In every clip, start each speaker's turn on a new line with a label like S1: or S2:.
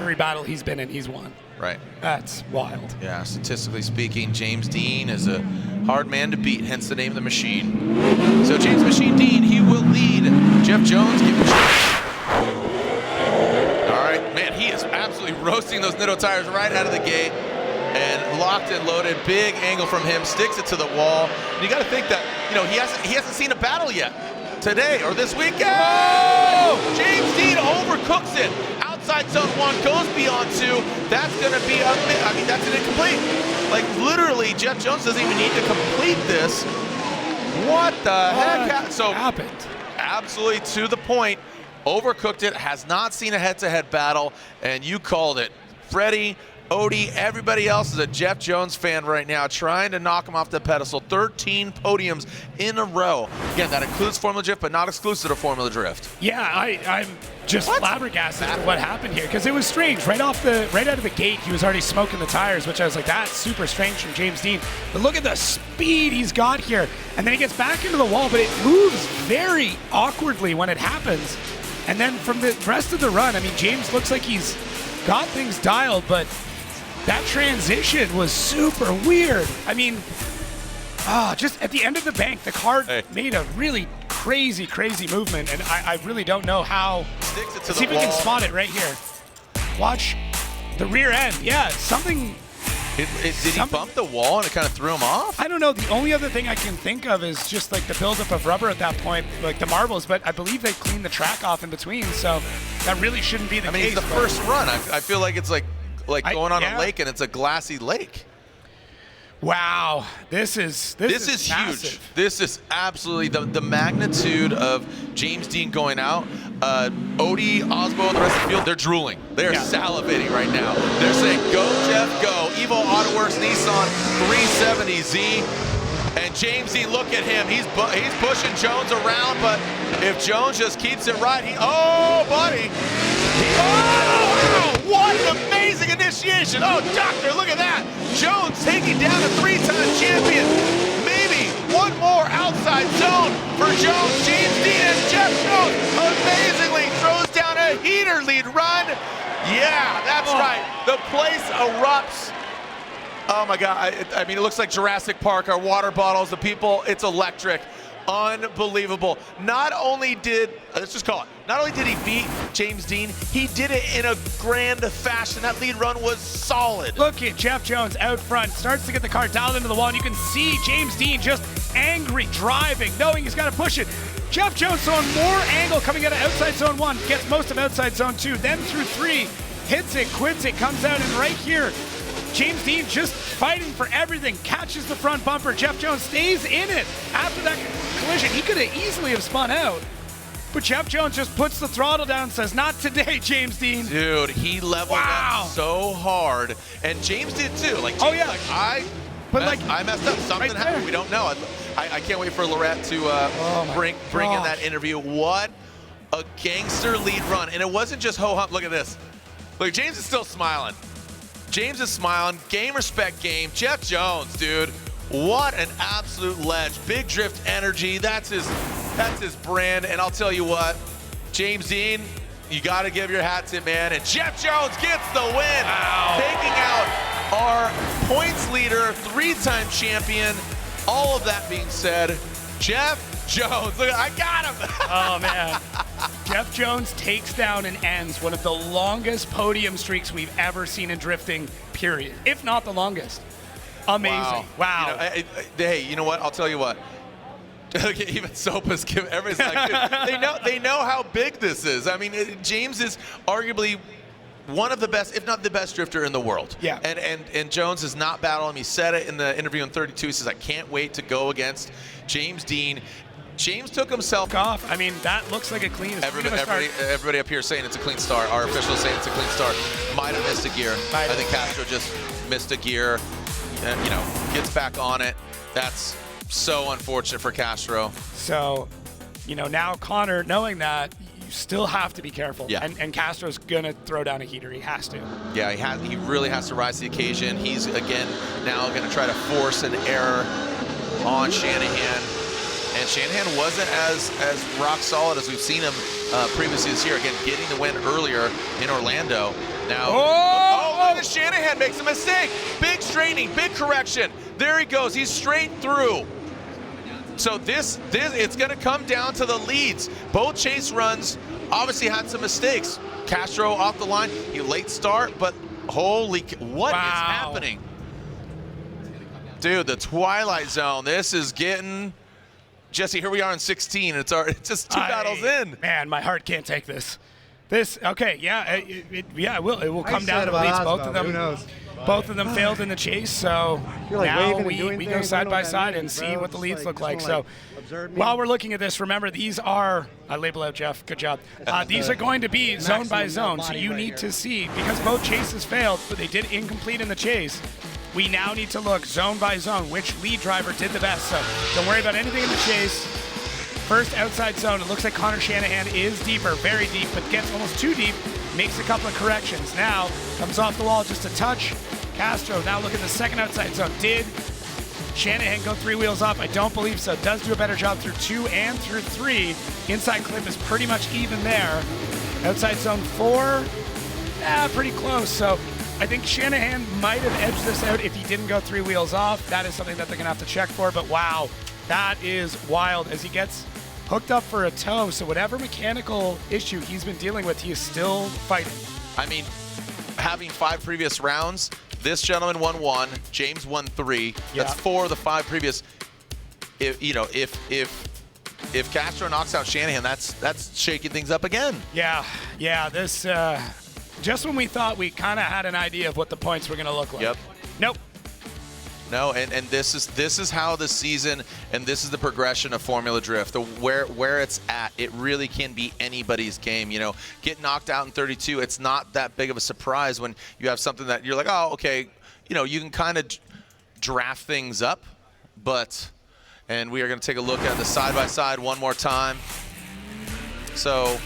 S1: Every battle he's been in, he's won.
S2: Right.
S1: That's wild.
S2: Yeah, statistically speaking, James Deane is a hard man to beat, hence the name of the machine. So James Machine Deane, he will lead. Jeff Jones, give him a shot. All right, man, he is absolutely roasting those Nitto tires right out of the gate. And locked and loaded, big angle from him, sticks it to the wall. And you got to think that, you know, he hasn't seen a battle yet today or this weekend. Oh! James Deane overcooks it. Outside zone 1 goes beyond 2. That's going to be that's an incomplete. Like literally, Jeff Jones doesn't even need to complete this. What the heck? So
S1: happened?
S2: Absolutely to the point. Overcooked it. Has not seen a head-to-head battle, and you called it, Freddie. Odie, everybody else is a Jeff Jones fan right now, trying to knock him off the pedestal. 13 podiums in a row. Again, that includes Formula Drift, but not exclusive to Formula Drift.
S1: Yeah, I'm just flabbergasted at what happened here, because it was strange. Right out of the gate, he was already smoking the tires, which I was like, that's super strange from James Deane. But look at the speed he's got here. And then he gets back into the wall, but it moves very awkwardly when it happens. And then from the rest of the run, I mean, James looks like he's got things dialed, but that transition was super weird. I mean, just at the end of the bank, the car made a really crazy movement, and I really don't know how.
S2: Sticks it to
S1: See
S2: the
S1: if
S2: wall.
S1: we can spot it right here. Watch the rear end. Yeah, something.
S2: Did he bump the wall and it kind of threw him off?
S1: I don't know. The only other thing I can think of is just like the buildup of rubber at that point, like the marbles, but I believe they cleaned the track off in between, so that really shouldn't be the case.
S2: I mean, it's the first run. I feel like it's like going on a lake and it's a glassy lake.
S1: Wow, this is massive.
S2: Huge. This is absolutely the magnitude of James Deane going out. Odie, Aasbo, and the rest of the field, they're drooling. They're salivating right now. They're saying, go, Jeff, go. Evo Autoworks Nissan 370Z. And James Deane, look at him. He's pushing Jones around, but if Jones just keeps it right, buddy. Oh, wow, what an amazing initiation. Oh, doctor, look at that. Jones taking down a 3-time champion. Maybe one more outside zone for Jones. James Deane and Jeff Jones amazingly throws down a heater lead run. Yeah, that's right. The place erupts. Oh my God, I mean, it looks like Jurassic Park, our water bottles, the people, it's electric. Unbelievable. Not only did, let's just call it, not only did he beat James Deane, he did it in a grand fashion. That lead run was solid.
S1: Look at Jeff Jones out front, starts to get the car dialed into the wall, and you can see James Deane just angry, driving, knowing he's got to push it. Jeff Jones throwing more angle coming out of outside zone 1, gets most of outside zone 2, then through 3, hits it, quits it, comes out, and right here, James Deane just fighting for everything, catches the front bumper. Jeff Jones stays in it. After that collision, he could have easily have spun out. But Jeff Jones just puts the throttle down and says, not today, James Deane.
S2: Dude, he leveled up so hard. And James did too. Like, James, I messed up. Something happened. We don't know. I can't wait for Lorette to bring in that interview. What a gangster lead run. And it wasn't just ho-hum. Look at this. Look, James is still smiling. James is smiling. Game, respect, game. Jeff Jones, dude. What an absolute ledge. Big drift energy. That's his brand. And I'll tell you what, James Deane, you got to give your hat to him, man. And Jeff Jones gets the win. Wow. Taking out our points leader, 3-time champion. All of that being said, Jeff Jones, look, I got him.
S1: Oh, man. Jeff Jones takes down and ends one of the longest podium streaks we've ever seen in drifting, period. If not the longest. Amazing. Wow.
S2: Hey, you know what? I'll tell you what. Even Sopa's everybody's like, dude, they know how big this is. I mean, James is arguably one of the best, if not the best drifter in the world.
S1: Yeah.
S2: And Jones is not battling him. He said it in the interview in 32. He says, I can't wait to go against James Deane. James took himself
S1: off. I mean, that looks like a clean.
S2: Everybody up here saying it's a clean start. Our officials saying it's a clean start. Might have missed a gear. I think Castro just missed a gear. And, gets back on it. That's so unfortunate for Castro.
S1: So, now Connor, knowing that, you still have to be careful.
S2: Yeah.
S1: And Castro's gonna throw down a heater. He has to.
S2: Yeah, he really has to rise to the occasion. He's again now gonna try to force an error on Shanahan. And Shanahan wasn't as rock solid as we've seen him previously this year. Again, getting the win earlier in Orlando. Now, look at Shanahan makes a mistake. Big straightening, big correction. There he goes. He's straight through. So this it's going to come down to the leads. Both chase runs obviously had some mistakes. Castro off the line. He late start, but holy, what is happening? Dude, the Twilight Zone. This is getting... Jesse, here we are in 16. It's just 2 battles in.
S1: Man, my heart can't take this. Okay, yeah, it will come down to the leads. Both of them, who knows? Both of them failed in the chase, so now we go side by side and see what the leads look like. So while we're looking at this, remember these are, I label out Jeff, good job. These are going to be zone by zone, so you need to see, because both chases failed, but they did incomplete in the chase. We now need to look zone by zone which lead driver did the best. So don't worry about anything in the chase. First outside zone, it looks like Connor Shanahan is deeper, very deep, but gets almost too deep, makes a couple of corrections. Now comes off the wall just a touch. Castro now look at the second outside zone. Did Shanahan go 3 wheels off? I don't believe so. Does do a better job through 2 and through 3. Inside clip is pretty much even there. Outside zone 4, pretty close. So I think Shanahan might have edged this out if he didn't go 3 wheels off. That is something that they're gonna have to check for, but wow, that is wild as he gets hooked up for a toe. So whatever mechanical issue he's been dealing with, he is still fighting.
S2: I mean, having 5 previous rounds, this gentleman won 1, James won 3. That's 4 of the 5 previous. If Castro knocks out Shanahan, that's shaking things up again.
S1: Yeah. This just when we thought we kind of had an idea of what the points were going to look like.
S2: Yep.
S1: Nope.
S2: No, and this is how the season, and this is the progression of Formula Drift. Where it's at, it really can be anybody's game. You know, get knocked out in 32, it's not that big of a surprise when you have something that you're like, oh, okay, you know, you can kind of draft things up, and we are going to take a look at the side-by-side one more time. So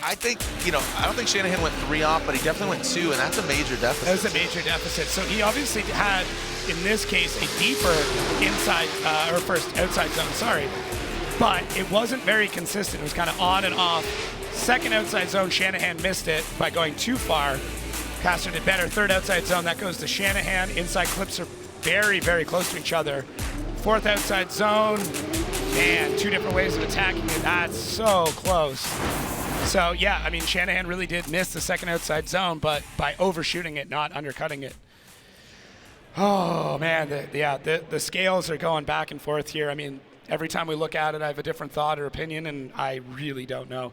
S2: I think, you know, I don't think Shanahan went 3 off, but he definitely went 2, and that's a major deficit.
S1: That's a major deficit. So he obviously had, in this case, a deeper outside zone, sorry. But it wasn't very consistent. It was kind of on and off. Second outside zone, Shanahan missed it by going too far. Castro did better. Third outside zone, that goes to Shanahan. Inside clips are very, very close to each other. Fourth outside zone, and 2 different ways of attacking it. That's so close. So, yeah, I mean, Shanahan really did miss the second outside zone, but by overshooting it, not undercutting it. Oh, man, the scales are going back and forth here. I mean, every time we look at it, I have a different thought or opinion, and I really don't know.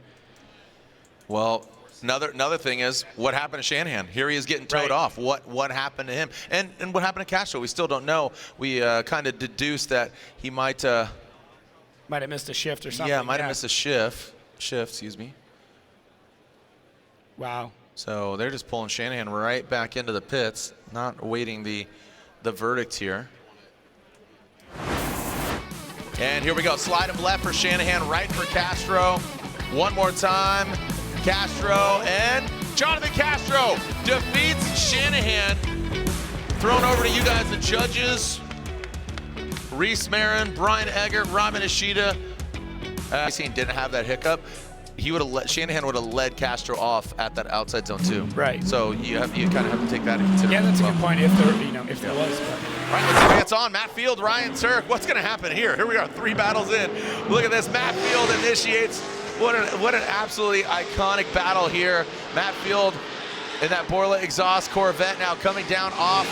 S2: Well, another thing is, what happened to Shanahan? Here he is getting towed off. What happened to him? And what happened to Castro? We still don't know. We kind of deduced that he might have
S1: missed a shift or something.
S2: Yeah, might have missed a shift, excuse me.
S1: Wow.
S2: So they're just pulling Shanahan right back into the pits, not awaiting the verdict here. And here we go. Slide him left for Shanahan, right for Castro. One more time. Castro and Jonathan Castro defeats Shanahan. Thrown over to you guys, the judges. Reese Marin, Brian Eggert, Robin Ishida. Didn't have that hiccup. Shanahan would have led Castro off at that outside zone too.
S1: Right.
S2: So you kind of have to take that into consideration.
S1: Yeah, that's a good point. If there was. But.
S2: All right, let's see. It's on. Matt Field, Ryan Turk. What's going to happen here? Here we are, 3 battles in. Look at this. Matt Field initiates. What an absolutely iconic battle here. Matt Field in that Borla exhaust Corvette now coming down off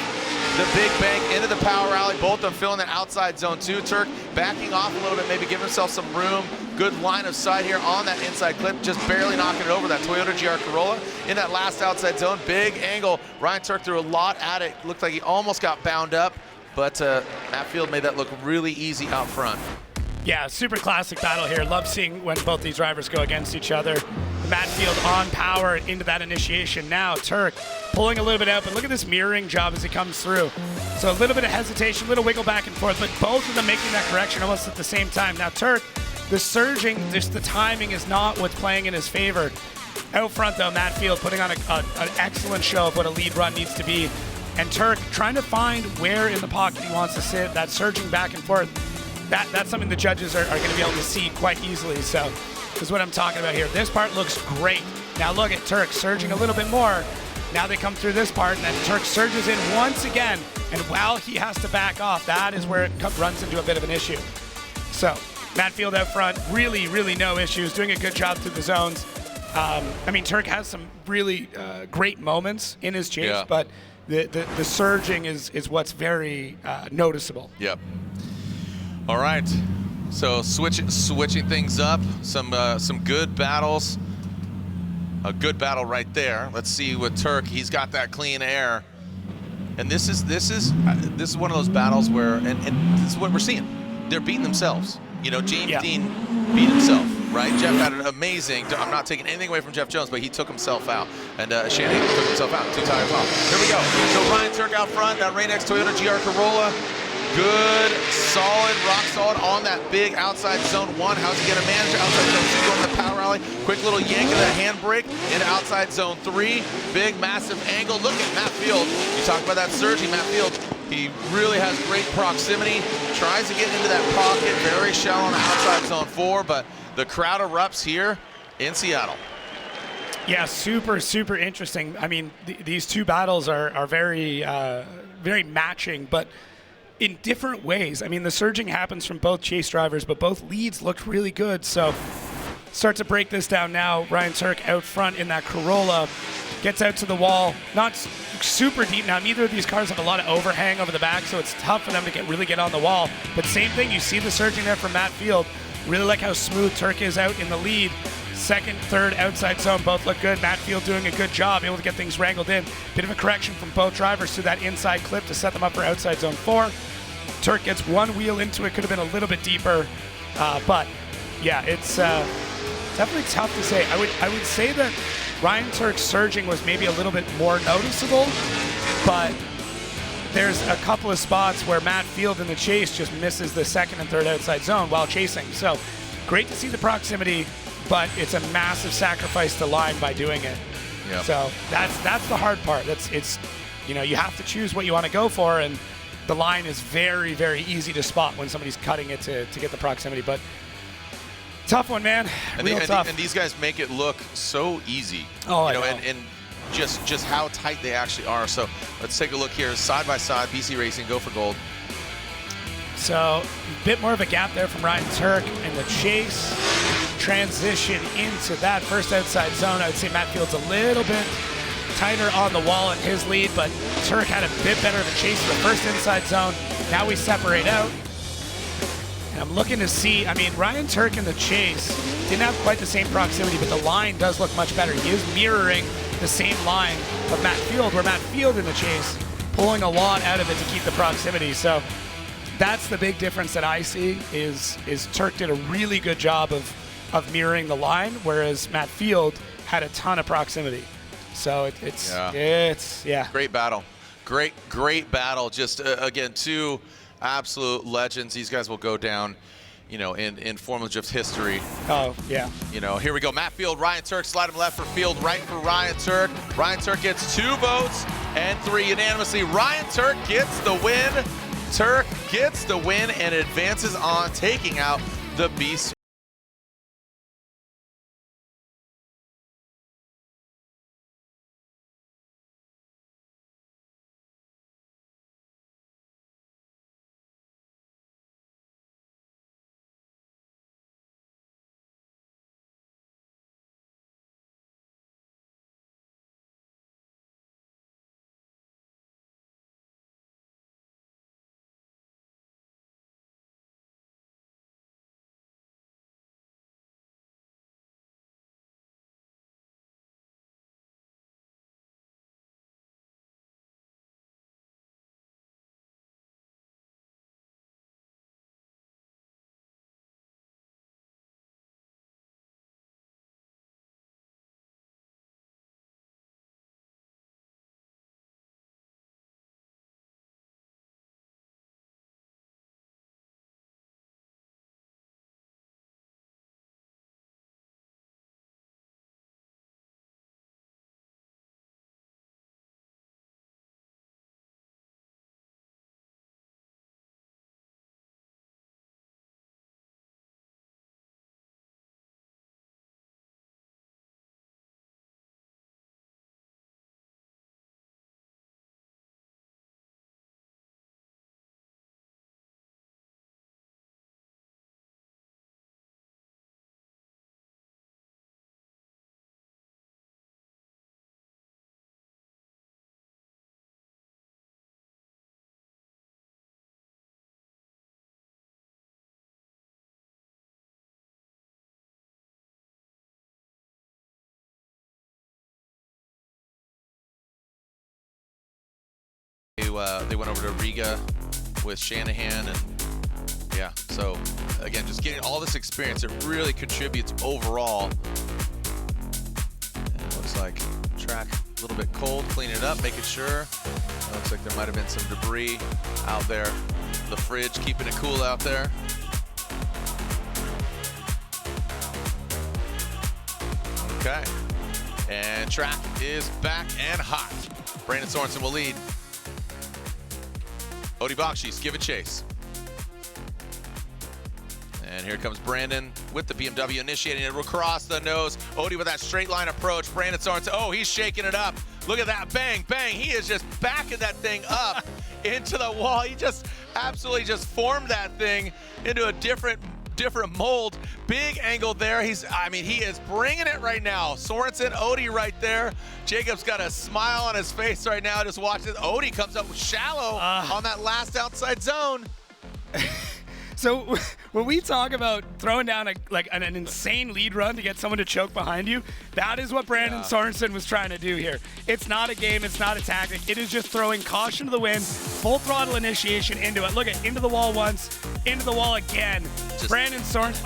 S2: the big bank into the power alley. Both of them filling that outside zone too. Turk backing off a little bit, maybe giving himself some room. Good line of sight here on that inside clip, just barely knocking it over that Toyota GR Corolla in that last outside zone. Big angle. Ryan Turk threw a lot at it. Looked like he almost got bound up, but Matt Field made that look really easy out front.
S1: Yeah, super classic battle here. Love seeing when both these drivers go against each other. Matt Field on power into that initiation. Now Turk pulling a little bit out, but look at this mirroring job as he comes through. So a little bit of hesitation, a little wiggle back and forth, but both of them making that correction almost at the same time. Now Turk, the surging, just the timing is not what's playing in his favor. Out front though, Matt Field putting on an excellent show of what a lead run needs to be. And Turk trying to find where in the pocket he wants to sit, that surging back and forth. That's something the judges are going to be able to see quite easily. So this is what I'm talking about here. This part looks great. Now look at Turk surging a little bit more. Now they come through this part, and then Turk surges in once again. And while he has to back off, that is where it runs into a bit of an issue. So Matt Field out front, really, really no issues, doing a good job through the zones. I mean, Turk has some really great moments in his chase, but the surging is what's very noticeable.
S2: Yep. All right. So switching things up, some good battles. A good battle right there. Let's see with Turk. He's got that clean air, and this is one of those battles where, and this is what we're seeing. They're beating themselves. You know, James Deane beat himself, right? Jeff had an amazing. I'm not taking anything away from Jeff Jones, but he took himself out, and Shanahan took himself out. 2 tires off. Here we go. So Ryan Turk out front. That Rain-X Toyota GR Corolla. Good, solid, rock solid on that big outside zone 1. How's he gonna manage outside zone 2 going to the power alley? Quick little yank of the handbrake into outside zone 3. Big, massive angle. Look at Matt Field. You talk about that surging, Matt Field. He really has great proximity. Tries to get into that pocket, very shallow on the outside zone 4, but the crowd erupts here in Seattle.
S1: Yeah, super, super interesting. I mean, these two battles are very, very matching, but in different ways. I mean, the surging happens from both chase drivers, but both leads looked really good. So start to break this down now. Ryan Turk out front in that Corolla, gets out to the wall. Not super deep now. Neither of these cars have a lot of overhang over the back, so it's tough for them to really get on the wall. But same thing, you see the surging there from Matt Field. Really like how smooth Turk is out in the lead. Second, third, outside zone, both look good. Matt Field doing a good job, able to get things wrangled in. Bit of a correction from both drivers to that inside clip to set them up for outside zone 4. Turk gets one wheel into it, could have been a little bit deeper, but yeah, it's definitely tough to say. I would say that Ryan Turk's surging was maybe a little bit more noticeable, but there's a couple of spots where Matt Field in the chase just misses the second and third outside zone while chasing. So great to see the proximity, but it's a massive sacrifice to line by doing it. Yep. So that's the hard part. It's you know, you have to choose what you want to go for, and the line is very, very easy to spot when somebody's cutting it to get the proximity. But tough one, man. Real tough.
S2: And these guys make it look so easy.
S1: Oh,
S2: you know,
S1: I know.
S2: And just how tight they actually are. So let's take a look here, side by side. BC Racing, go for gold.
S1: So a bit more of a gap there from Ryan Turk in the chase. Transition into that first outside zone. I would say Matt Field's a little bit tighter on the wall in his lead, but Turk had a bit better of a chase in the first inside zone. Now we separate out. And I'm looking to see, I mean, Ryan Turk in the chase didn't have quite the same proximity, but the line does look much better. He is mirroring the same line of Matt Field, where Matt Field in the chase pulling a lot out of it to keep the proximity. So that's the big difference that I see is Turk did a really good job of mirroring the line, whereas Matt Field had a ton of proximity. So it's
S2: Great battle. Great battle. Just, again, two absolute legends. These guys will go down, you know, in Formula Drift history.
S1: Oh, yeah.
S2: You know, here we go. Matt Field, Ryan Turk, slide him left for Field, right for Ryan Turk. Ryan Turk gets 2 votes and 3 unanimously. Ryan Turk gets the win. Turk gets the win and advances on, taking out the Beast. they went over to Riga with Shanahan, and yeah, so again, just getting all this experience, it really contributes overall. And it looks like track a little bit cold, cleaning it up, making sure. It looks like there might have been some debris out there. The fridge, keeping it cool out there. Okay, and track is back and hot. Brandon Sorensen will lead. Odie Bakchis, give it chase. And here comes Brandon with the BMW, initiating it across the nose. Odie with that straight line approach. Brandon Sorensen, oh, he's shaking it up. Look at that, bang, bang. He is just backing that thing up into the wall. He just absolutely just formed that thing into a different mold. Big angle there. He is bringing it right now. Sorensen, Odie right there. Jacob's got a smile on his face right now. Just watch this. Odie comes up shallow on that last outside zone.
S1: So when we talk about throwing down an insane lead run to get someone to choke behind you, that is what Brandon Sorensen was trying to do here. It's not a game, it's not a tactic. It is just throwing caution to the wind, full throttle initiation into it. Look at into the wall once, into the wall again. Brandon Sorensen,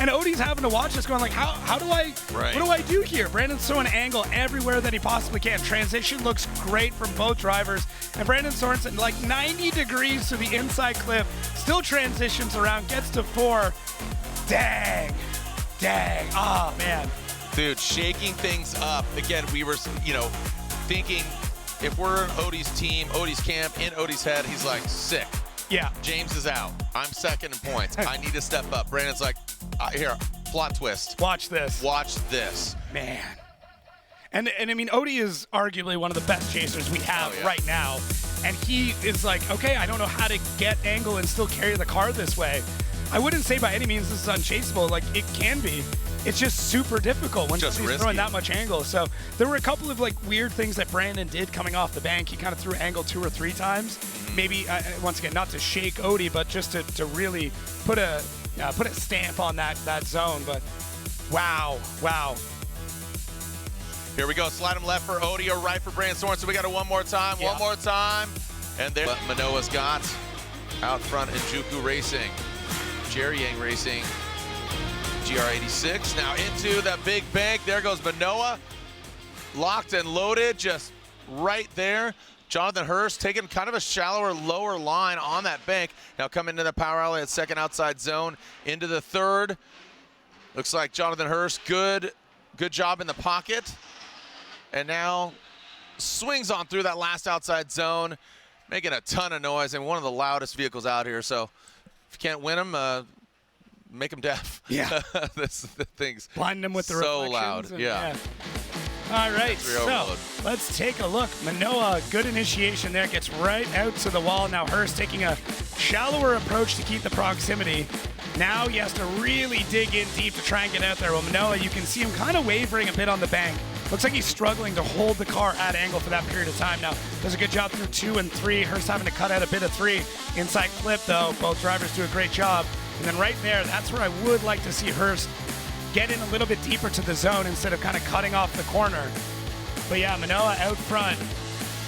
S1: and Odie's having to watch this going like, how do I, what do I do here? Brandon's throwing angle everywhere that he possibly can. Transition looks great from both drivers. And Brandon Sorensen, like 90 degrees to the inside clip, still transitions around, gets to 4. Dang, oh man.
S2: Dude, shaking things up. Again, we were, thinking if we're in Odie's team, Odie's camp, in Odie's head, he's like, sick.
S1: Yeah.
S2: James is out. I'm second in points. I need to step up. Brandon's like, here, plot twist.
S1: Watch this.
S2: Watch this.
S1: Man. And I mean, Odie is arguably one of the best chasers we have right now. And he is like, okay, I don't know how to get angle and still carry the car this way. I wouldn't say by any means this is unchaseable. Like, it can be. It's just super difficult when he's throwing that much angle. So there were a couple of like weird things that Brandon did coming off the bank. He kind of threw angle 2 or 3 times. Maybe, once again, not to shake Odie, but just to really put a stamp on that zone. But wow.
S2: Here we go. Slide him left for Odie or right for Brandon Sorensen. We got it one more time. One more time. And there Minowa's got out front in Juku Racing. Jerry Yang Racing. GR86 now into that big bank. There goes Minowa. Locked and loaded, just right there. Jonathan Hurst taking kind of a shallower, lower line on that bank. Now coming into the power alley at second outside zone, into the third. Looks like Jonathan Hurst, good job in the pocket. And now swings on through that last outside zone, making a ton of noise, and one of the loudest vehicles out here. So if you can't win them, make them deaf.
S1: Yeah.
S2: That's the things.
S1: Blind them with the
S2: so
S1: reflections.
S2: loud. Yeah.
S1: All right, so let's take a look. Minowa, good initiation there, gets right out to the wall. Now Hurst taking a shallower approach to keep the proximity. Now he has to really dig in deep to try and get out there. Well, Minowa, you can see him kind of wavering a bit on the bank. Looks like he's struggling to hold the car at angle for that period of time. Now, does a good job through 2 and 3. Hurst having to cut out a bit of 3. Inside clip, though, both drivers do a great job. And then right there, that's where I would like to see Hurst get in a little bit deeper to the zone instead of kind of cutting off the corner. But yeah, Minowa out front.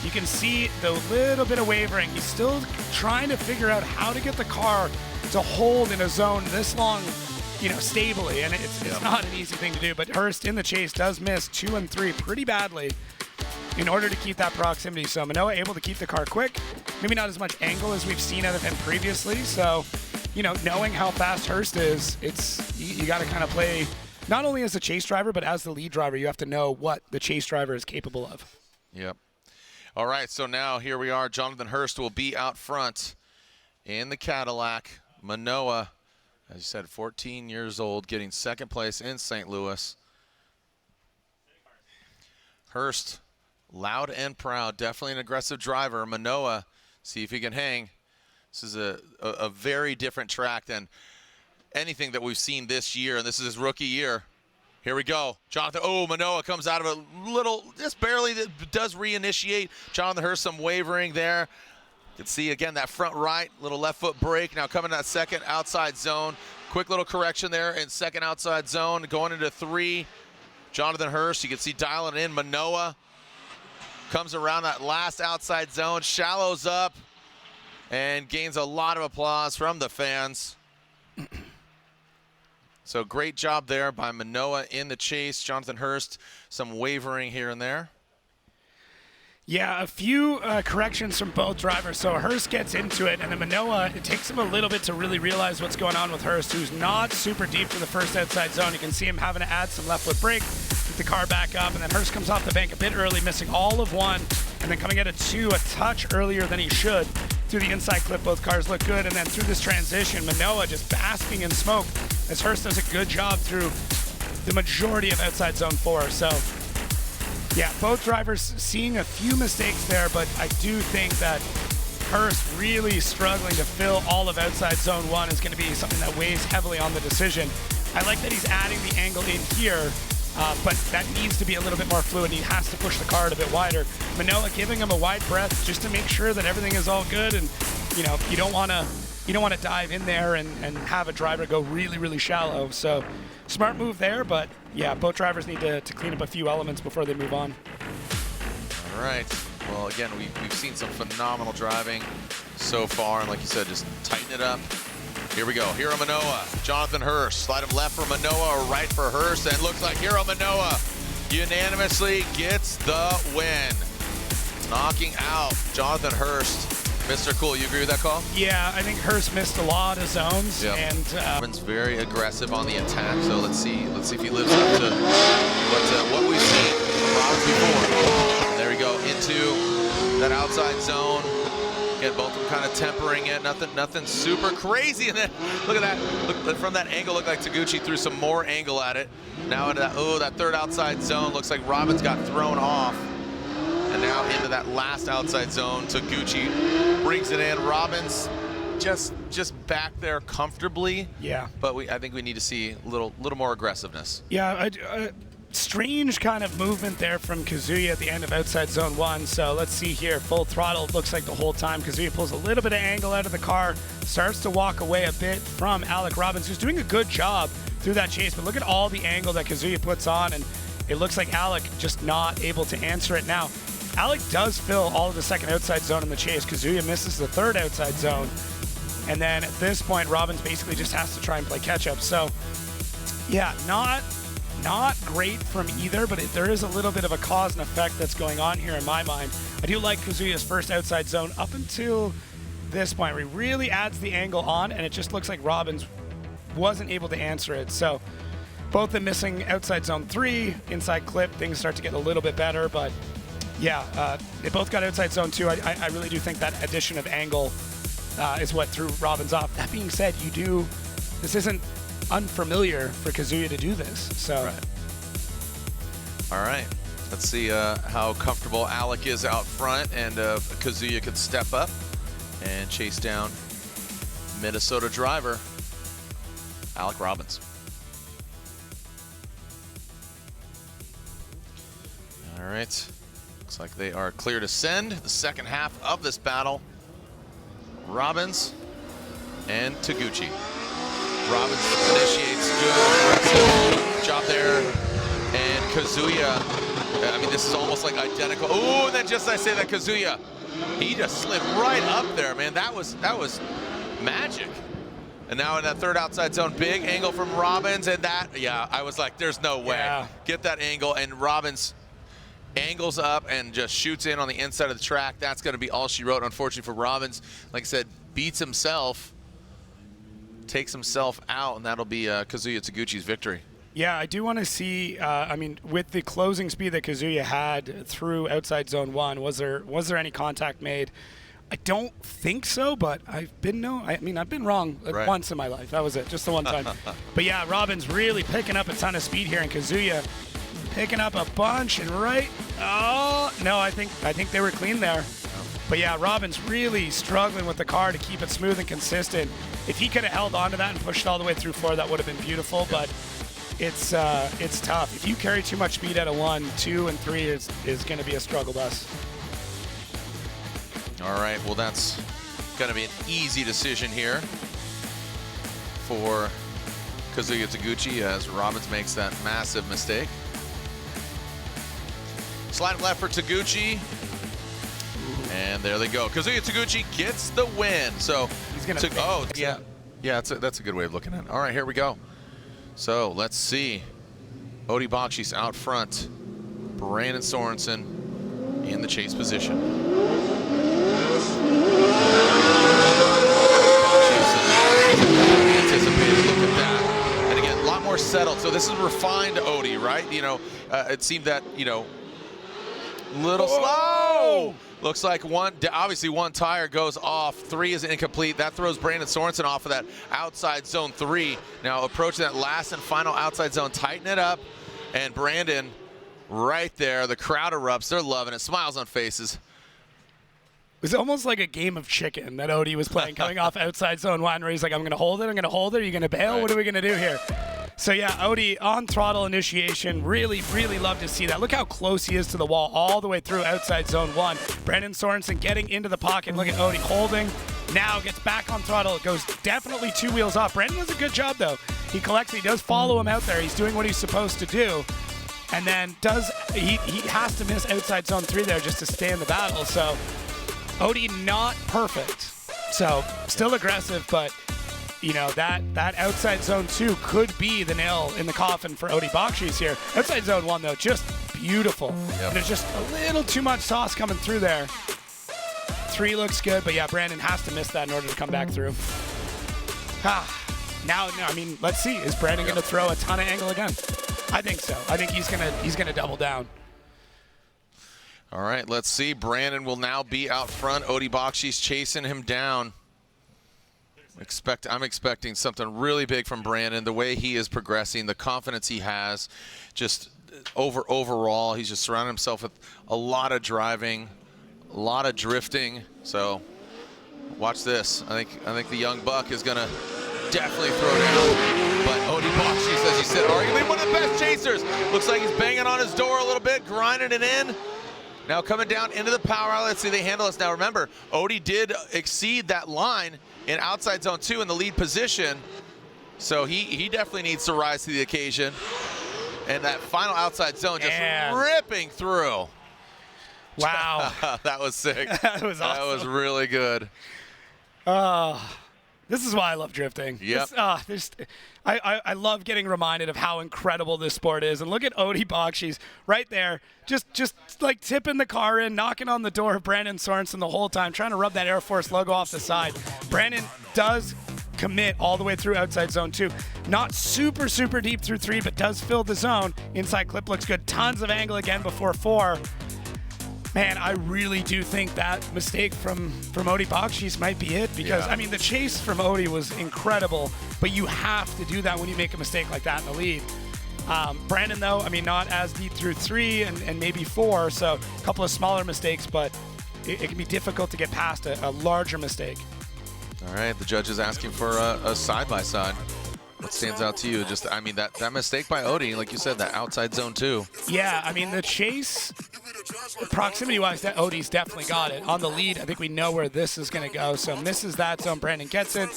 S1: You can see the little bit of wavering. He's still trying to figure out how to get the car to hold in a zone this long, stably. And it's not an easy thing to do. But Hurst in the chase does miss 2 and 3 pretty badly in order to keep that proximity. So Minowa able to keep the car quick. Maybe not as much angle as we've seen out of him previously. So, knowing how fast Hurst is, you got to kind of play not only as a chase driver, but as the lead driver. You have to know what the chase driver is capable of.
S2: Yep. All right, so now here we are. Jonathan Hurst will be out front in the Cadillac. Minowa, as you said, 14 years old, getting second place in St. Louis. Hurst, loud and proud, definitely an aggressive driver. Minowa, see if he can hang. This is a very different track than anything that we've seen this year, and this is his rookie year. Here we go. Jonathan, Minowa comes out of a little, just barely does reinitiate. Jonathan Hurst, some wavering there. You can see, again, that front right, little left foot brake. Now coming to that second outside zone. Quick little correction there in second outside zone, going into 3. Jonathan Hurst, you can see dialing in. Minowa comes around that last outside zone, shallows up, and gains a lot of applause from the fans. So great job there by Minowa in the chase. Jonathan Hurst, some wavering here and there.
S1: Yeah, a few corrections from both drivers. So Hurst gets into it, and then Minowa, it takes him a little bit to really realize what's going on with Hurst, who's not super deep to the first outside zone. You can see him having to add some left foot brake, get the car back up, and then Hurst comes off the bank a bit early, missing all of one, and then coming out of two a touch earlier than he should. Through the inside clip, both cars look good, and then through this transition, Minowa just basking in smoke, as Hurst does a good job through the majority of outside zone 4. So yeah, both drivers seeing a few mistakes there, but I do think that Hurst really struggling to fill all of outside zone 1 is going to be something that weighs heavily on the decision. I like that he's adding the angle in here, but that needs to be a little bit more fluid. He has to push the car a bit wider. Minowa giving him a wide breath just to make sure that everything is all good, and you know, you don't want to dive in there and have a driver go really, really shallow. So smart move there, but yeah, both drivers need to clean up a few elements before they move on.
S2: All right. Well, again, we've seen some phenomenal driving so far, and like you said, just tighten it up. Here we go. Hiro Minowa, Jonathan Hurst. Slide him left for Minowa or right for Hurst, and looks like Hiro Minowa unanimously gets the win, knocking out Jonathan Hurst. Mr. Cool, you agree with that call?
S1: Yeah, I think Hurst missed a lot of zones, and
S2: Robbins very aggressive on the attack. So let's see if he lives up to what we've seen from Robbins before. There we go into that outside zone. Again, both of them kind of tempering it. Nothing super crazy. And then look at that. Look from that angle. Looked like Taguchi threw some more angle at it. Now into that third outside zone. Looks like Robbins got thrown off. And now into that last outside zone, Taguchi brings it in. Robbins just back there comfortably.
S1: Yeah.
S2: But I think we need to see a little more aggressiveness.
S1: Yeah, strange kind of movement there from Kazuya at the end of outside zone 1. So let's see here, full throttle. It looks like the whole time Kazuya pulls a little bit of angle out of the car, starts to walk away a bit from Alec Robbins, who's doing a good job through that chase. But look at all the angle that Kazuya puts on, and it looks like Alec just not able to answer it now. Alec does fill all of the second outside zone in the chase. Kazuya misses the third outside zone. And then at this point, Robbins basically just has to try and play catch up. So yeah, not great from either, but there is a little bit of a cause and effect that's going on here in my mind. I do like Kazuya's first outside zone up until this point where he really adds the angle on, and it just looks like Robbins wasn't able to answer it. So both the missing outside zone 3, inside clip, things start to get a little bit better, but yeah, they both got outside zone 2. I really do think that addition of angle is what threw Robbins off. That being said, this isn't unfamiliar for Kazuya to do this. So,
S2: right. All right, let's see how comfortable Alec is out front, and Kazuya could step up and chase down Minnesota driver Alec Robbins. All right. Looks like they are clear to send the second half of this battle. Robbins and Taguchi. Robbins initiates, good, aggressive job there. And Kazuya, I mean, this is almost like identical. Oh, and then just as I say that, Kazuya, he just slid right up there, man. That was magic. And now in that third outside zone, big angle from Robbins, and that, yeah, I was like, there's no way.
S1: Yeah.
S2: Get that angle, and Robbins angles up and just shoots in on the inside of the track. That's going to be all she wrote, unfortunately for Robbins. Like I said, beats himself, takes himself out, and that'll be Kazuya Taguchi's victory.
S1: Yeah, I do want to see, I mean, with the closing speed that Kazuya had through outside zone 1, was there any contact made? I don't think so, but I've been wrong once in my life. That was it, just the one time. But yeah, Robbins really picking up a ton of speed here, and Kazuya picking up a bunch, and no, I think they were clean there. But yeah, Robbins really struggling with the car to keep it smooth and consistent. If he could have held on to that and pushed all the way through 4, that would have been beautiful, but it's tough. If you carry too much speed out of 1, 2, and 3 is going to be a struggle bus.
S2: All right, well, that's going to be an easy decision here for Kazuya Taguchi as Robbins makes that massive mistake. Slide left for Taguchi. And there they go. Kazuya Taguchi gets the win. So
S1: he's gonna.
S2: Yeah, that's a good way of looking at it. All right, here we go. So let's see. Odi Bakchis out front. Brandon Sorensen in the chase position. Anticipated. Look at that. And again, a lot more settled. So this is refined Odi, right? You know, it seemed that, you know, little slow. Looks like obviously one tire goes off. 3 is incomplete. That throws Brandon Sorensen off of that outside zone 3. Now approaching that last and final outside zone, tighten it up. And Brandon right there. The crowd erupts. They're loving it. Smiles on faces.
S1: It was almost like a game of chicken that Odi was playing coming off outside zone 1 where he's like, I'm going to hold it. I'm going to hold it. Are you going to bail? Right. What are we going to do here? So yeah, Odi on throttle initiation. Really, really love to see that. Look how close he is to the wall all the way through outside zone 1. Brandon Sorensen getting into the pocket. Look at Odi holding. Now gets back on throttle. It goes definitely 2 wheels off. Brandon does a good job though. He collects. He does follow him out there. He's doing what he's supposed to do. And then he has to miss outside zone 3 there just to stay in the battle. So Odi not perfect. So still aggressive, but you know, that outside zone 2 could be the nail in the coffin for Odi Bakchis here. Outside zone 1 though, just beautiful. Yep. And there's just a little too much sauce coming through there. 3 looks good, but yeah, Brandon has to miss that in order to come back through. Now, I mean, let's see. Is Brandon going to throw a ton of angle again? I think so. I think he's gonna double down.
S2: All right, let's see. Brandon will now be out front. Odi Bakchis chasing him down. I'm expecting something really big from Brandon. The way he is progressing, the confidence he has, just overall, he's just surrounding himself with a lot of driving, a lot of drifting. So watch this. I think the young buck is gonna definitely throw down. But Odi Bakchis, as you said, arguably one of the best chasers. Looks like he's banging on his door a little bit, grinding it in. Now coming down into the power alley. Let's see they handle us. Now remember, Odi did exceed that line in outside zone 2 in the lead position. So he definitely needs to rise to the occasion. And that final outside zone just ripping through.
S1: Wow.
S2: That was sick.
S1: That was awesome.
S2: That was really good.
S1: This is why I love drifting.
S2: Yep.
S1: I love getting reminded of how incredible this sport is. And look at Odi Bakchis right there, just like tipping the car in, knocking on the door of Brandon Sorensen the whole time, trying to rub that Air Force logo off the side. Brandon does commit all the way through outside zone 2. Not super, super deep through 3, but does fill the zone. Inside clip looks good. Tons of angle again before 4. Man, I really do think that mistake from Odi Bakchis might be it because, I mean, the chase from Odi was incredible, but you have to do that when you make a mistake like that in the lead. Brandon, though, I mean, not as deep through 3 and maybe 4, so a couple of smaller mistakes, but it can be difficult to get past a larger mistake.
S2: All right, the judge is asking for a side-by-side. What stands out to you? Just, I mean, that mistake by Odi, like you said, that outside zone 2.
S1: Yeah, I mean, the chase, proximity-wise, that Odi's definitely got it. On the lead, I think we know where this is going to go. So misses that zone. Brandon gets it.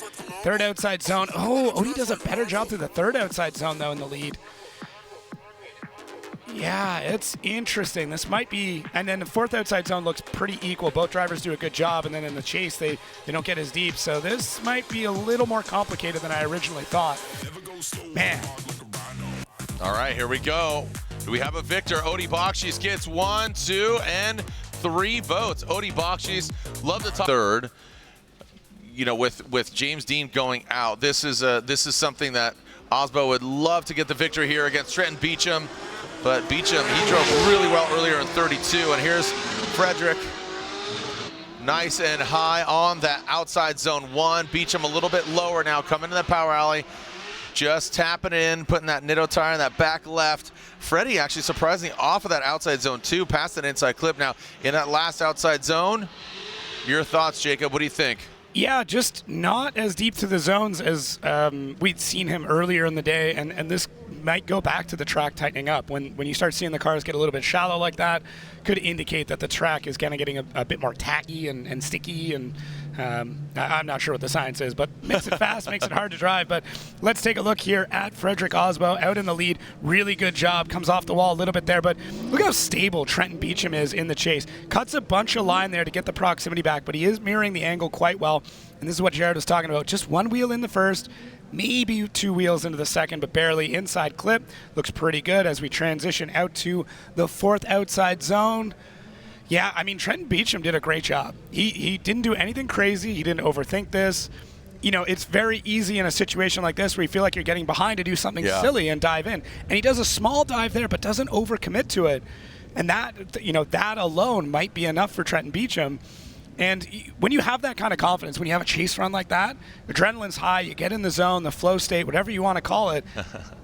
S1: 3rd outside zone. Oh, Odi does a better job through the 3rd outside zone, though, in the lead. Yeah, it's interesting. This might be, and then the 4th outside zone looks pretty equal. Both drivers do a good job, and then in the chase, they don't get as deep. So this might be a little more complicated than I originally thought. Man.
S2: All right, here we go. Do we have a victor? Odi Bakchis gets 1, 2, and 3 votes. Odi Bakchis, love the top 3rd. You know, with James Deane going out, this is something that Aasbo would love to get the victory here against Trenton Beechum. But Beechum, he drove really well earlier in 32, and here's Frederick. Nice and high on that outside zone 1. Beechum a little bit lower now, coming to the power alley. Just tapping in, putting that Nitto tire in that back left. Freddie actually surprisingly off of that outside zone 2, past that inside clip. Now, in that last outside zone, your thoughts, Jacob, what do you think?
S1: Yeah, just not as deep to the zones as we'd seen him earlier in the day, and this might go back to the track tightening up. When you start seeing the cars get a little bit shallow like that, could indicate that the track is kind of getting a bit more tacky and sticky, and I'm not sure what the science is, but makes it fast, makes it hard to drive. But let's take a look here at Frederick Aasbo out in the lead. Really good job. Comes off the wall a little bit there, but look how stable Trenton Beechum is in the chase. Cuts a bunch of line there to get the proximity back, but he is mirroring the angle quite well. And this is what Jared was talking about. Just one wheel in the first, maybe 2 wheels into the second, but barely. Inside clip looks pretty good as we transition out to the 4th outside zone. Yeah, I mean, Trenton Beechum did a great job. He didn't do anything crazy. He didn't overthink this. You know, it's very easy in a situation like this where you feel like you're getting behind to do something silly and dive in. And he does a small dive there, but doesn't overcommit to it. And that, you know, that alone might be enough for Trenton Beechum. And when you have that kind of confidence, when you have a chase run like that, adrenaline's high, you get in the zone, the flow state, whatever you want to call it,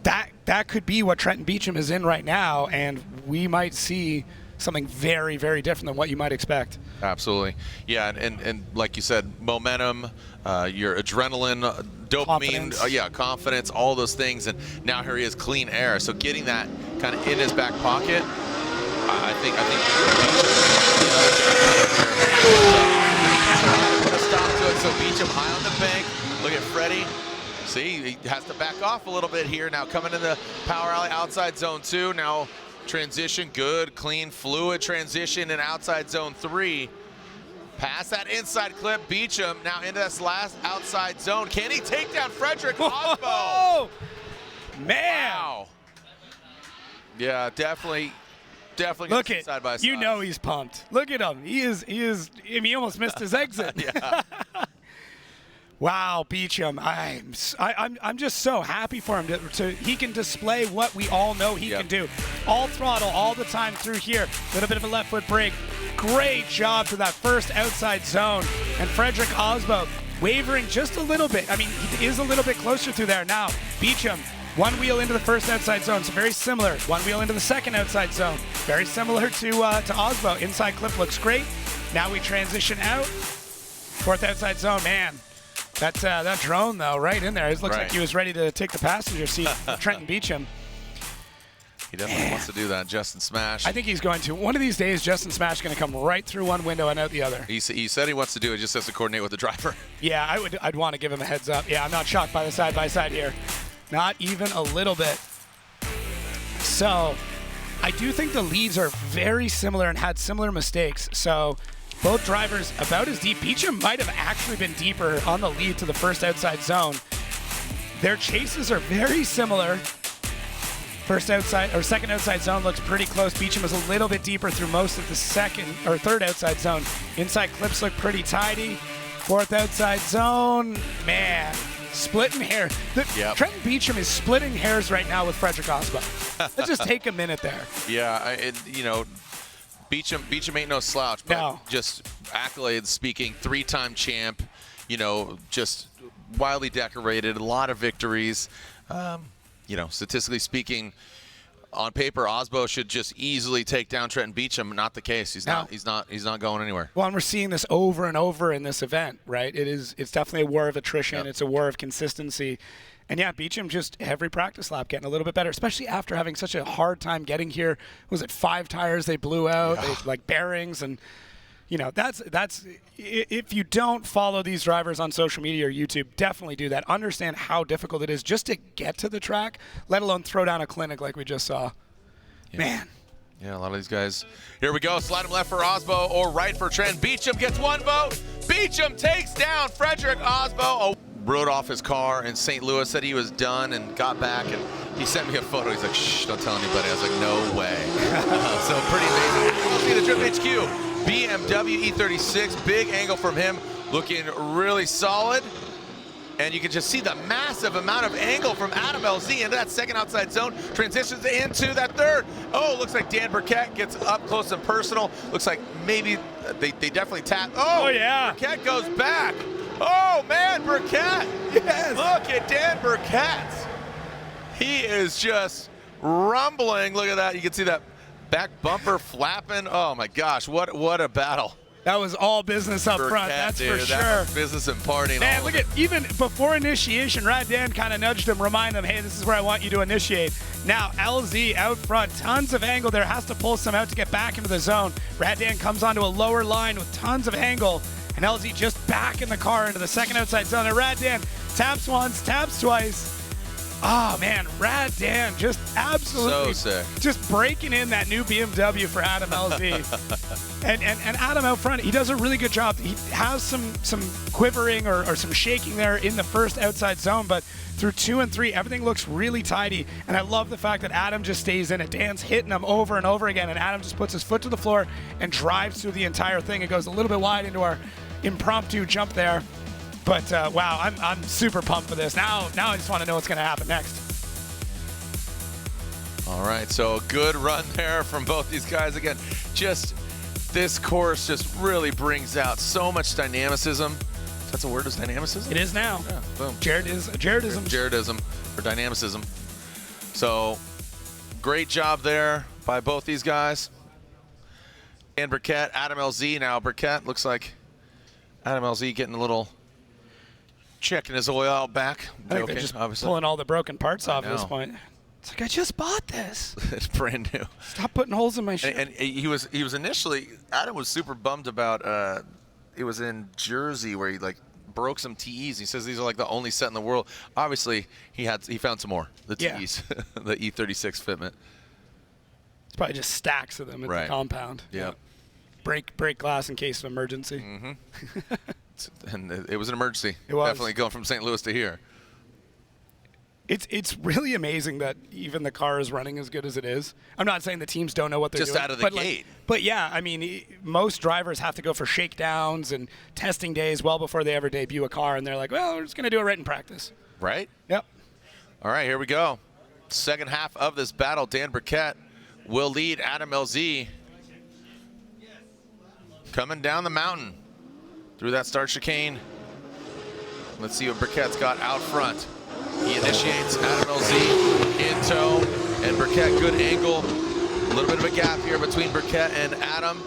S1: that could be what Trenton Beechum is in right now, and we might see something very, very different than what you might expect.
S2: Absolutely. Yeah, and like you said, momentum, your adrenaline, dopamine,
S1: confidence.
S2: Confidence, all those things, and now here he is, clean air. So getting that kind of in his back pocket, I think put a stop to it. So Beechum high on the bank. Look at Freddie. See, he has to back off a little bit here. Now coming in the power alley outside zone 2. Now transition, good, clean, fluid transition in outside zone 3. Past that inside clip, Beechum now into this last outside zone. Can he take down Frederick Aasbo?
S1: Man.
S2: Wow. Yeah, definitely
S1: Look at
S2: side by side.
S1: You know he's pumped. Look at him. He is. I mean, he almost missed his exit.
S2: Yeah.
S1: Wow, Beechum. I'm just so happy for him he can display what we all know he can do. All throttle all the time through here. A little bit of a left foot brake. Great job to that first outside zone. And Frederick Aasbo wavering just a little bit. I mean, he is a little bit closer through there now. Beechum. One wheel into the first outside zone, so very similar. One wheel into the second outside zone, very similar to Aasbo. Inside clip looks great. Now we transition out. 4th outside zone, man. That drone though, right in there. It looks like he was ready to take the passenger seat. Trenton Beechum.
S2: He definitely wants to do that. Justin Smash.
S1: I think he's going to. One of these days, Justin Smash is going to come right through one window and out the other.
S2: He said he wants to do it. Just has to coordinate with the driver.
S1: Yeah, I'd want to give him a heads up. Yeah, I'm not shocked by the side-by-side here. Not even a little bit. So I do think the leads are very similar and had similar mistakes. So both drivers about as deep. Beechum might have actually been deeper on the lead to the first outside zone. Their chases are very similar. First outside or second outside zone looks pretty close. Beechum was a little bit deeper through most of the second or third outside zone. Inside clips look pretty tidy. 4th outside zone, man. Splitting hair. Trenton Beechum is splitting hairs right now with Frederick Aasbo. Let's just take a minute there.
S2: Yeah, Beechum ain't no slouch, but just accolades speaking, 3-time champ, just wildly decorated, a lot of victories. Statistically speaking, on paper, Aasbo should just easily take down Trenton Beechum. Not the case. He's not going anywhere.
S1: Well, and we're seeing this over and over in this event, right? It's definitely a war of attrition. Yep. It's a war of consistency. And yeah, Beechum just every practice lap getting a little bit better, especially after having such a hard time getting here. Was it 5 tires they blew out, like bearings, and that's if you don't follow these drivers on social media or YouTube, definitely do that. Understand how difficult it is just to get to the track, let alone throw down a clinic like we just saw.
S2: Yeah.
S1: Man.
S2: Yeah, a lot of these guys. Here we go. Slide him left for Aasbo or right for Trenton. Beechum gets 1 vote. Beechum takes down Frederick Aasbo. Rode off his car in St. Louis, said he was done and got back, and he sent me a photo. He's like, shh, don't tell anybody. I was like, no way. So pretty amazing. We'll see the Drip HQ. BMW E36, big angle from him, looking really solid. And you can just see the massive amount of angle from Adam LZ into that second outside zone, transitions into that third. Oh, looks like Dan Burkett gets up close and personal. Looks like maybe they definitely tap. Oh, yeah. Burkett goes back. Oh, man, Burkett.
S1: Yes.
S2: Look at Dan Burkett. He is just rumbling. Look at that. You can see that back bumper flapping. Oh, my gosh. What a battle.
S1: That was all business up front, that's for sure. That was
S2: business and partying.
S1: Man, look at, even before initiation, Rad Dan kind of nudged him, remind him, hey, this is where I want you to initiate. Now, LZ out front, tons of angle there, has to pull some out to get back into the zone. Rad Dan comes onto a lower line with tons of angle, and LZ just back in the car into the second outside zone. And Rad Dan taps once, taps twice. Oh, man, Rad Dan just absolutely
S2: so sick.
S1: Just breaking in that new BMW for Adam LZ. and Adam out front, he does a really good job. He has some quivering or some shaking there in the first outside zone, but through 2 and 3, everything looks really tidy. And I love the fact that Adam just stays in it. Dan's hitting him over and over again, and Adam just puts his foot to the floor and drives through the entire thing. It goes a little bit wide into our impromptu jump there. But wow, I'm super pumped for this. Now I just want to know what's going to happen next.
S2: All right, so a good run there from both these guys. Again, just this course just really brings out so much dynamicism. That's a word, is dynamicism?
S1: It is now.
S2: Yeah, boom.
S1: Jaredism
S2: or dynamicism. So great job there by both these guys. And Burkett, Adam LZ now. Burkett looks like Adam LZ getting a little checking his oil out back.
S1: I think they're just obviously pulling all the broken parts off at this point. It's like, I just bought this.
S2: It's brand new.
S1: Stop putting holes in my shit.
S2: And he was initially, Adam was super bummed about, it was in Jersey where he like broke some TEs. He says these are like the only set in the world. Obviously, he found some more, the TEs, the E36 fitment.
S1: It's probably just stacks of them in the compound.
S2: Yeah.
S1: Break glass in case of emergency.
S2: Mm-hmm. And it was an emergency.
S1: It was.
S2: Definitely going from St. Louis to here.
S1: It's really amazing that even the car is running as good as it is. I'm not saying the teams don't know what they're doing.
S2: Just out of the gate.
S1: But yeah, I mean, most drivers have to go for shakedowns and testing days well before they ever debut a car, and they're like, well, we're just going to do it right in practice.
S2: Right?
S1: Yep.
S2: All right, here we go. Second half of this battle, Dan Burkett will lead Adam LZ. Coming down the mountain through that start chicane. Let's see what Burkett's got out front. He initiates, Adam LZ in tow, and Burkett, good angle. A little bit of a gap here between Burkett and Adam.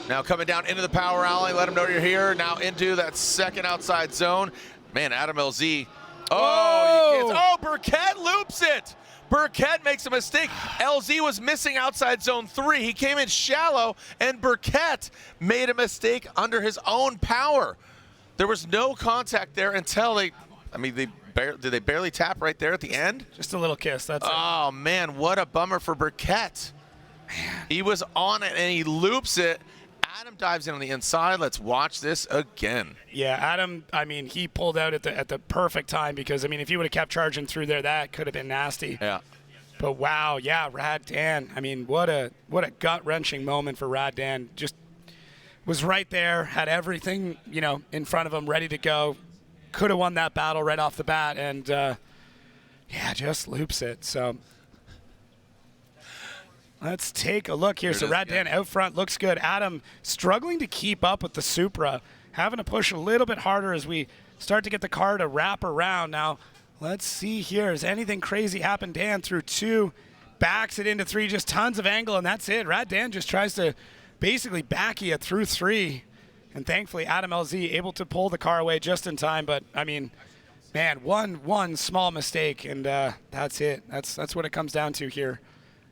S2: Now coming down into the power alley, let him know you're here. Now into that second outside zone. Man, Adam LZ. Burkett loops it. Burkett makes a mistake. LZ was missing outside zone 3. He came in shallow, and Burkett made a mistake under his own power. There was no contact there until did they barely tap right there at the end?
S1: Just a little kiss, that's it.
S2: Oh, man, what a bummer for Burkett. Man. He was on it, and he loops it. Adam dives in on the inside. Let's watch this again.
S1: Yeah, Adam, I mean, he pulled out at the perfect time because, I mean, if he would have kept charging through there, that could have been nasty.
S2: Yeah.
S1: But wow, yeah, Rad Dan. I mean, what a gut-wrenching moment for Rad Dan. Just was right there, had everything, in front of him, ready to go. Could have won that battle right off the bat, and just loops it. So let's take a look here. So Rad Dan out front looks good. Adam struggling to keep up with the Supra, having to push a little bit harder as we start to get the car to wrap around. Now, let's see here. Has anything crazy happened? Dan through 2, backs it into 3, just tons of angle, and that's it. Rad Dan just tries to basically back you through 3. And thankfully, Adam LZ able to pull the car away just in time. But, I mean, man, one small mistake, and that's it. That's what it comes down to here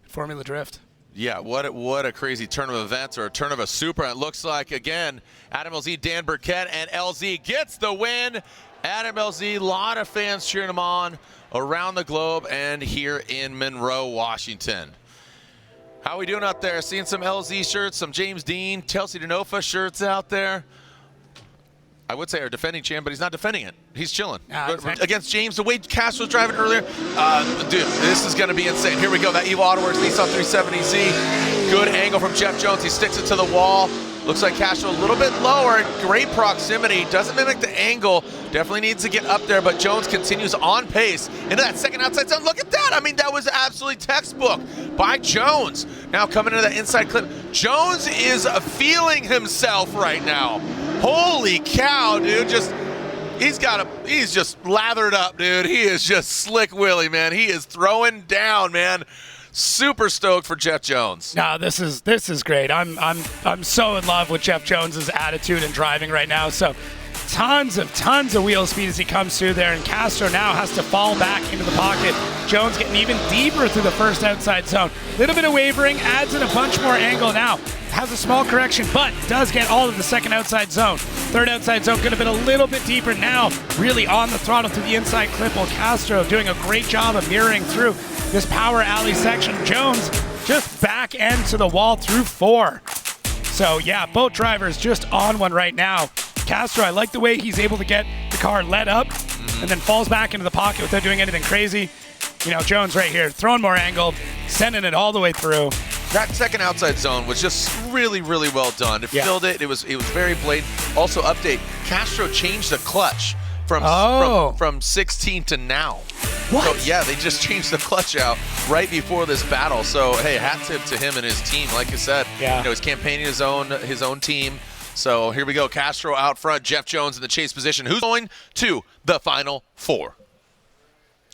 S1: at Formula Drift.
S2: Yeah, what a crazy turn of events, or a turn of a Supra. It looks like, again, Adam LZ, Dan Burkett, and LZ gets the win. Adam LZ, a lot of fans cheering him on around the globe and here in Monroe, Washington. How are we doing out there? Seeing some LZ shirts, some James Deane, Chelsea Denofa shirts out there. I would say our defending champ, but he's not defending it. He's chilling. Against James, the way Castro was driving earlier, dude, this is going to be insane. Here we go, that Evo AutoWorks Nissan 370Z. Good angle from Jeff Jones. He sticks it to the wall. Looks like Castro a little bit lower. Great proximity. Doesn't mimic the angle. Definitely needs to get up there, but Jones continues on pace into that second outside zone. Look at that. I mean, that was absolutely textbook by Jones. Now coming into that inside clip. Jones is feeling himself right now. Holy cow, dude. He's just lathered up, dude. He is just slick Willie, man. He is throwing down, man. super stoked for Jeff Jones.
S1: No, this is great. I'm so in love with Jeff Jones's attitude and driving right now. So tons of wheel speed as he comes through there, and Castro now has to fall back into the pocket. Jones getting even deeper through the first outside zone. Little bit of wavering, adds in a bunch more angle now. Has a small correction, but does get all of the second outside zone. Third outside zone could have been a little bit deeper now. Really on the throttle to the inside clip, while Castro doing a great job of mirroring through this power alley section. Jones just back end to the wall through 4. So yeah, both drivers just on one right now. Castro, I like the way he's able to get the car led up and then falls back into the pocket without doing anything crazy. You know, Jones right here, throwing more angle, sending it all the way through.
S2: That second outside zone was just really, really well done. It filled it. It was very blatant. Also, update: Castro changed the clutch from 16 to now.
S1: What?
S2: So yeah, they just changed the clutch out right before this battle. So hey, hat tip to him and his team. Like I said, you know, he's campaigning his own team. So here we go. Castro out front. Jeff Jones in the chase position. Who's going to the Final Four?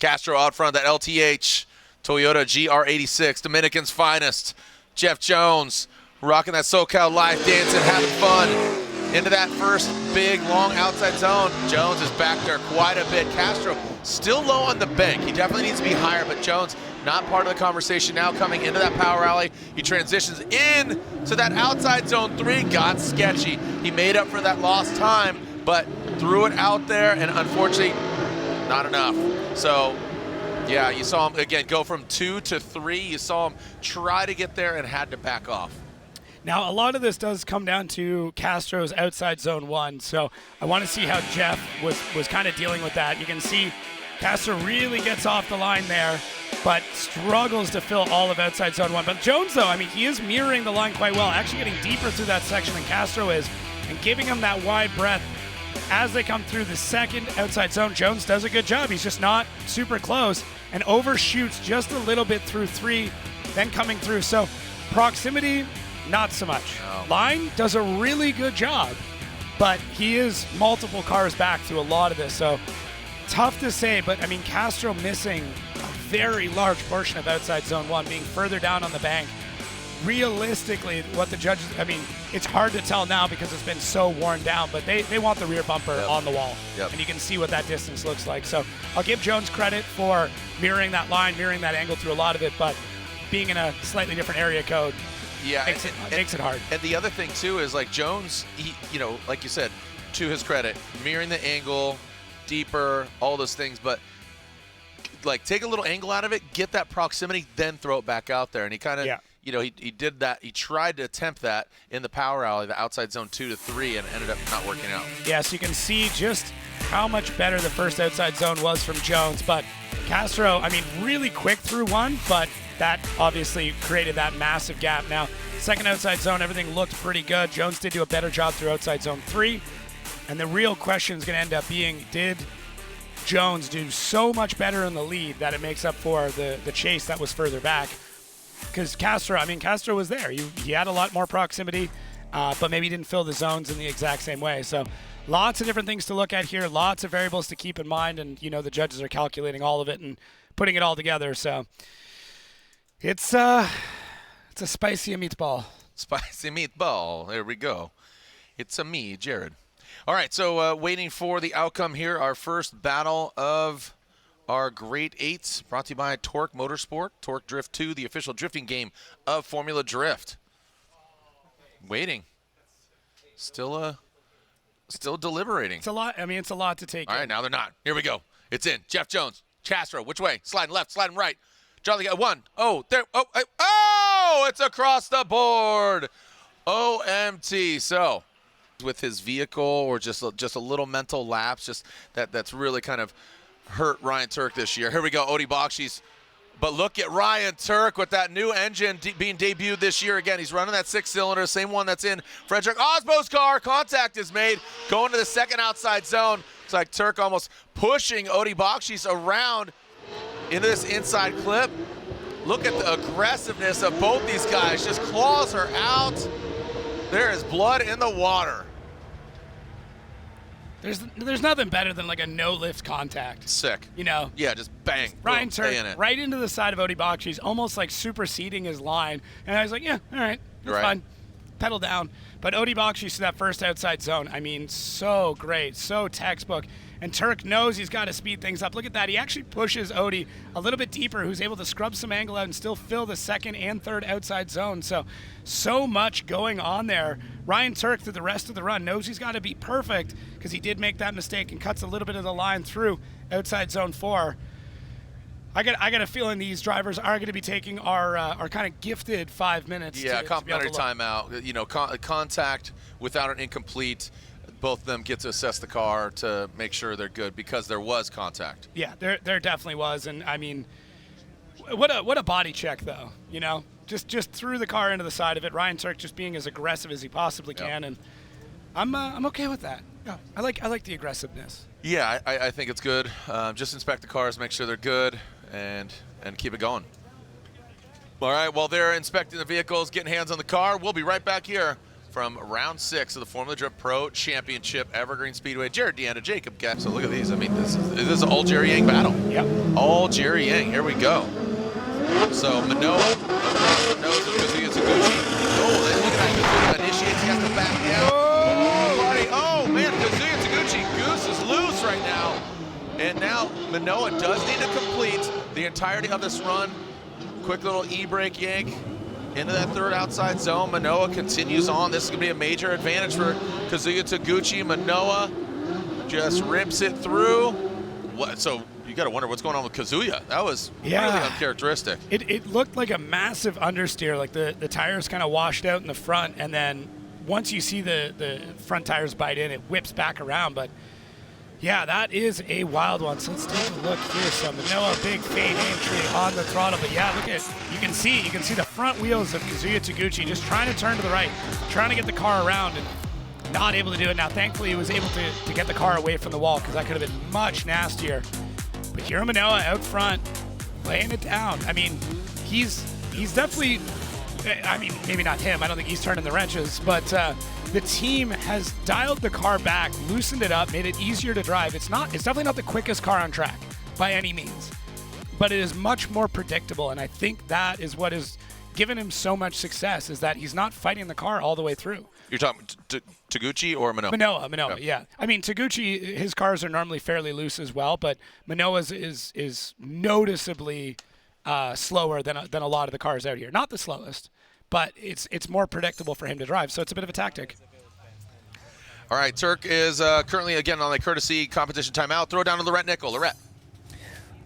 S2: Castro out front. That LTH Toyota GR86, Dominican's finest. Jeff Jones rocking that SoCal life, dancing, having fun. Into that first big, long outside zone. Jones is back there quite a bit. Castro still low on the bank. He definitely needs to be higher, but Jones not part of the conversation now, coming into that power alley. He transitions in to that outside zone 3. Got sketchy. He made up for that lost time, but threw it out there, and unfortunately, not enough. So, yeah, you saw him, again, go from 2 to 3. You saw him try to get there and had to back off.
S1: Now, a lot of this does come down to Castro's outside zone 1, so I want to see how Jeff was kind of dealing with that. You can see Castro really gets off the line there, but struggles to fill all of outside zone 1. But Jones, though, I mean, he is mirroring the line quite well, actually getting deeper through that section than Castro is, and giving him that wide breadth. As they come through the second outside zone, Jones does a good job. He's just not super close and overshoots just a little bit through 3, then coming through. So proximity, not so much.
S2: No.
S1: Line does a really good job, but he is multiple cars back through a lot of this. So tough to say, but I mean, Castro missing a very large portion of outside zone 1, being further down on the bank. Realistically, what the judges, I mean, it's hard to tell now because it's been so worn down, but they want the rear bumper on the wall. And you can see what that distance looks like. So I'll give Jones credit for mirroring that line, mirroring that angle through a lot of it, but being in a slightly different area code makes it hard.
S2: And the other thing, too, is like Jones, he, you know, like you said, to his credit, mirroring the angle, deeper, all those things, but like take a little angle out of it, get that proximity, then throw it back out there. And he kind of, you know, he did that. He tried to attempt that in the power alley, the outside zone 2 to 3, and ended up not working out.
S1: Yes, you can see just how much better the first outside zone was from Jones. But Castro, I mean, really quick through 1, but that obviously created that massive gap. Now, second outside zone, everything looked pretty good. Jones did do a better job through outside zone 3. And the real question is going to end up being, did Jones do so much better in the lead that it makes up for the chase that was further back? Because Castro was there. He had a lot more proximity, but maybe didn't fill the zones in the exact same way. So lots of different things to look at here, lots of variables to keep in mind, and, you know, the judges are calculating all of it and putting it all together. So it's a spicy meatball.
S2: Spicy meatball. There we go. It's a me, Jared. All right, so waiting for the outcome here, our first battle of our Great Eights, brought to you by Tuerck Motorsport, Tuerck Drift 2, the official drifting game of Formula Drift. Waiting. Still deliberating.
S1: It's a lot. I mean, it's a lot to take.
S2: All right, now they're not. Here we go. It's in. Jeff Jones, Castro, which way? Sliding left, sliding right. Jolly got 1. Oh, there. Oh, it's across the board. OMT. So with his vehicle or just a little mental lapse, just that's really kind of hurt Ryan Turk this year. Here we go, Bakchis. But look at Ryan Turk with that new engine being debuted this year. Again, he's running that 6-cylinder, same one that's in Frederick Aasbo's car. Contact is made, going to the second outside zone. It's like Turk almost pushing Bakchis around into this inside clip. Look at the aggressiveness of both these guys. Just claws her out. There is blood in the water.
S1: There's nothing better than like a no lift contact.
S2: Sick.
S1: You know?
S2: Yeah, just bang.
S1: Ryan
S2: boom,
S1: Turk right into the side of Odie Bakchis, almost like superseding his line. And I was like, yeah, all right, that's fine. Pedal down. But Odie Bakchis to that first outside zone, I mean, so great, so textbook. And Turk knows he's got to speed things up. Look at that. He actually pushes Odie a little bit deeper, who's able to scrub some angle out and still fill the second and third outside zone. So much going on there. Ryan Turk, through the rest of the run, knows he's got to be perfect because he did make that mistake and cuts a little bit of the line through outside zone 4. I got a feeling these drivers are going to be taking our kind of gifted 5 minutes.
S2: Yeah, complimentary timeout. You know, contact without an incomplete. Both of them get to assess the car to make sure they're good because there was contact.
S1: Yeah, there definitely was, and I mean, what a body check though. You know, just threw the car into the side of it. Ryan Turk just being as aggressive as he possibly can, and I'm okay with that. Yeah, I like the aggressiveness.
S2: Yeah, I think it's good. Just inspect the cars, make sure they're good, and keep it going. All right, while they're inspecting the vehicles, getting hands on the car, we'll be right back here from round 6 of the Formula Drift Pro Championship, Evergreen Speedway. Jared Deane, Jacob Gepp. So look at these. I mean, this is an all Jerry Yang battle.
S1: Yep.
S2: All Jerry Yang. Here we go. So Minowa across the nose of Kazuya Taguchi. Oh, then look at that. Kazuya initiates. He has to back down. Oh, man. Kazuya Taguchi. Goose is loose right now. And now Minowa does need to complete the entirety of this run. Quick little e-brake yank into that third outside zone. Minowa continues on. This is going to be a major advantage for Kazuya Taguchi. Minowa just rips it through. So you got to wonder what's going on with Kazuya. That was really uncharacteristic.
S1: It looked like a massive understeer. Like the tires kind of washed out in the front, and then once you see the front tires bite in, it whips back around. But yeah, that is a wild one. So let's take a look here. So Minowa, big fade entry on the throttle. But yeah, look at, you can see the front wheels of Kazuya Taguchi just trying to turn to the right, trying to get the car around and not able to do it. Now, thankfully, he was able to get the car away from the wall because that could have been much nastier. But here Minowa out front, laying it down. I mean, he's definitely, I mean, maybe not him. I don't think he's turning the wrenches, but the team has dialed the car back, loosened it up, made it easier to drive. It's definitely not the quickest car on track by any means, but it is much more predictable. And I think that is what has given him so much success, is that he's not fighting the car all the way through.
S2: You're talking Taguchi or Minowa?
S1: Minowa, yeah. I mean, Taguchi, his cars are normally fairly loose as well, but Minowa's is noticeably slower than a lot of the cars out here. Not the slowest, but it's more predictable for him to drive, so it's a bit of a tactic.
S2: All right, Turk is currently, again, on a courtesy competition timeout. Throw down to Lorette Nickel. Lorette.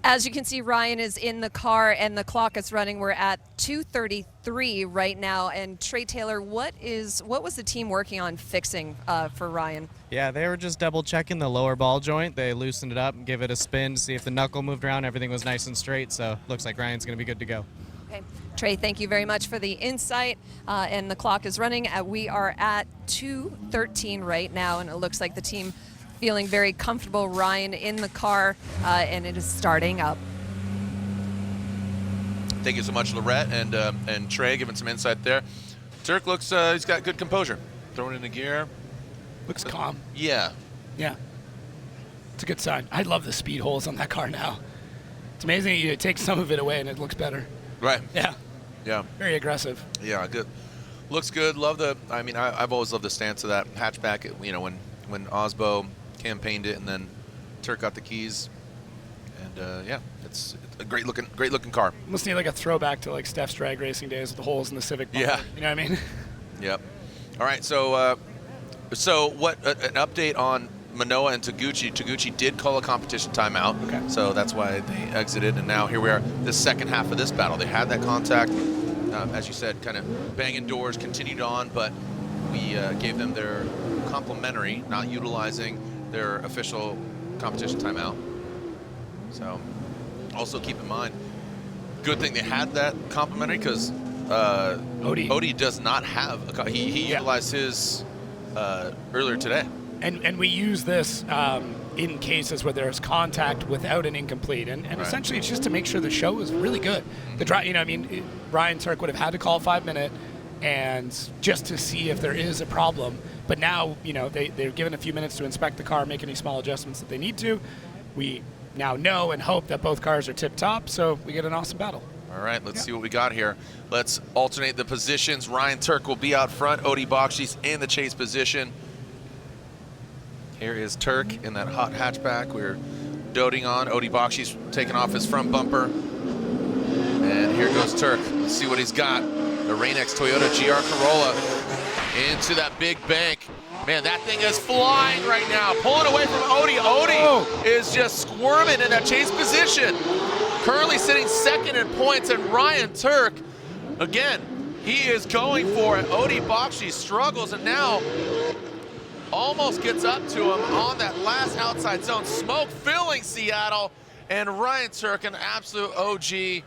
S3: As you can see, Ryan is in the car, and the clock is running. We're at 2:33 right now. And Trey Taylor, what was the team working on fixing for Ryan?
S4: Yeah, they were just double checking the lower ball joint. They loosened it up and give it a spin to see if the knuckle moved around. Everything was nice and straight, so looks like Ryan's going to be good to go.
S3: Okay, Trey, thank you very much for the insight. And the clock is running. We are at 2:13 right now, and it looks like the team feeling very comfortable. Ryan in the car, and it is starting up.
S2: Thank you so much, Lorette and Trey, giving some insight there. Turk looks, he's got good composure. Throwing in the gear.
S1: Looks calm.
S2: Yeah.
S1: Yeah. It's a good sign. I love the speed holes on that car now. It's amazing you take some of it away and it looks better.
S2: Right.
S1: Yeah.
S2: Yeah.
S1: Very aggressive.
S2: Yeah, good. Looks good. Love I've always loved the stance of that hatchback. You know, when Aasbo campaigned it, and then Turk got the keys, and yeah, it's a great looking car.
S1: Almost need like a throwback to like Steph's drag racing days with the holes in the Civic bumper.
S2: Yeah,
S1: you know what I mean.
S2: Yep. All right, so what an update on Minowa and Taguchi. Taguchi did call a competition timeout,
S1: okay,
S2: so that's why they exited, and now here we are, the second half of this battle. They had that contact, as you said, kind of banging doors, continued on, but we gave them their complimentary, not utilizing their official competition timeout. So also keep in mind, good thing they had that complimentary, because Odie does not have he utilized his earlier today. And
S1: we use this in cases where there's contact without an incomplete, and right, essentially it's just to make sure the show is really good. The drive, you know, I mean, Ryan Turk would have had to call 5 minute. and just to see if there is a problem. But now, you know, they're given a few minutes to inspect the car, make any small adjustments that they need to. We now know and hope that both cars are tip-top, so we get an awesome battle.
S2: All right, let's see what we got here. Let's alternate the positions. Ryan Turk will be out front. Odie Bakchis in the chase position. Here is Turk in that hot hatchback we're doting on. Odie Bakchis taking off his front bumper. And here goes Turk. Let's see what he's got. The Rain-X Toyota GR Corolla into that big bank. Man, that thing is flying right now. Pulling away from Odie. Odie is just squirming in that chase position. Currently sitting second in points, and Ryan Turk, again, he is going for it. Odie Bakchis struggles, and now almost gets up to him on that last outside zone. Smoke filling Seattle, and Ryan Turk, an absolute OG.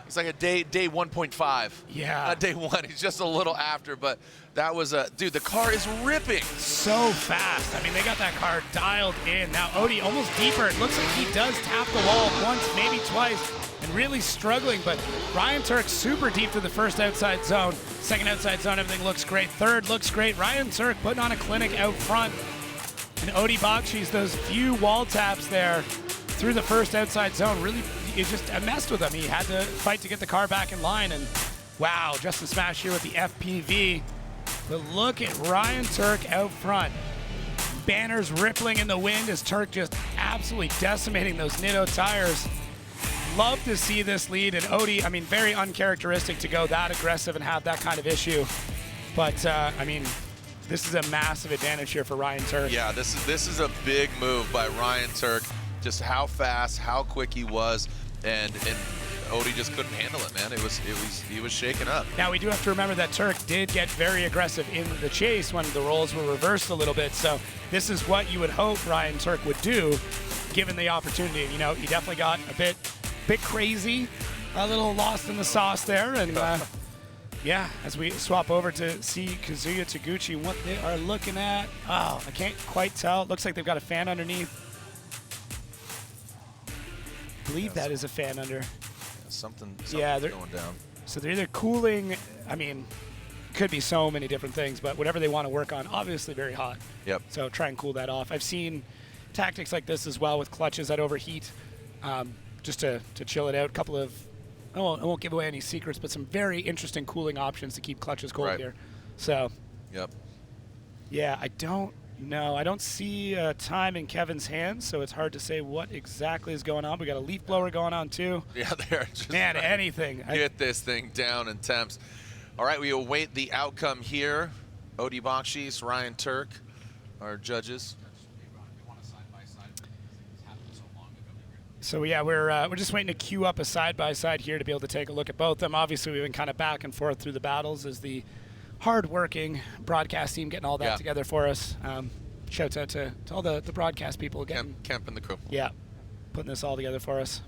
S2: He's like a day 1.5.
S1: Yeah.
S2: Not day one, he's just a little after, but that was a, dude, the car is ripping.
S1: So fast. I mean, they got that car dialed in. Now Odie almost deeper. It looks like he does tap the wall once, maybe twice, and really struggling, but Ryan Turk super deep to the first outside zone. Second outside zone, everything looks great. Third looks great. Ryan Turk putting on a clinic out front. And Odie Bakchis, those few wall taps there through the first outside zone, really, it just messed with him. He had to fight to get the car back in line, and wow, Justin Smash here with the FPV. But look at Ryan Turk out front. Banners rippling in the wind as Turk just absolutely decimating those Nitto tires. Love to see this lead, and Odie, I mean, very uncharacteristic to go that aggressive and have that kind of issue. But, I mean, this is a massive advantage here for Ryan Turk.
S2: Yeah, this is a big move by Ryan Turk. Just how fast, how quick he was, and Odie just couldn't handle it, man. He was shaken up.
S1: Now we do have to remember that Turk did get very aggressive in the chase when the roles were reversed a little bit. So this is what you would hope Ryan Turk would do, given the opportunity. You know, he definitely got a bit crazy, a little lost in the sauce there, and yeah, as we swap over to see Kazuya Taguchi, what they are looking at. Oh, I can't quite tell. It looks like they've got a fan underneath. I believe that is a fan under.
S2: Something
S1: yeah,
S2: going down.
S1: So they're either cooling, I mean, could be so many different things, but whatever they want to work on, obviously very hot.
S2: Yep.
S1: So try and cool that off. I've seen tactics like this as well with clutches that overheat, just to chill it out. A couple of, I won't give away any secrets, but some very interesting cooling options to keep clutches cold here. So.
S2: Yep.
S1: Yeah, I don't know. I don't see time in Kevin's hands, so it's hard to say what exactly is going on. We got a leaf blower going on too.
S2: Yeah, they're just
S1: man, anything.
S2: Get this thing down in temps. All right, we await the outcome here. Odie Bakchis, Ryan Turk, our judges.
S1: So yeah, we're just waiting to queue up a side-by-side here to be able to take a look at both of them. Obviously, we've been kind of back and forth through the battles as the hard-working broadcast team getting all that together for us. Shouts out to all the broadcast people getting
S2: Kemp and the crew.
S1: Yeah, putting this all together for us.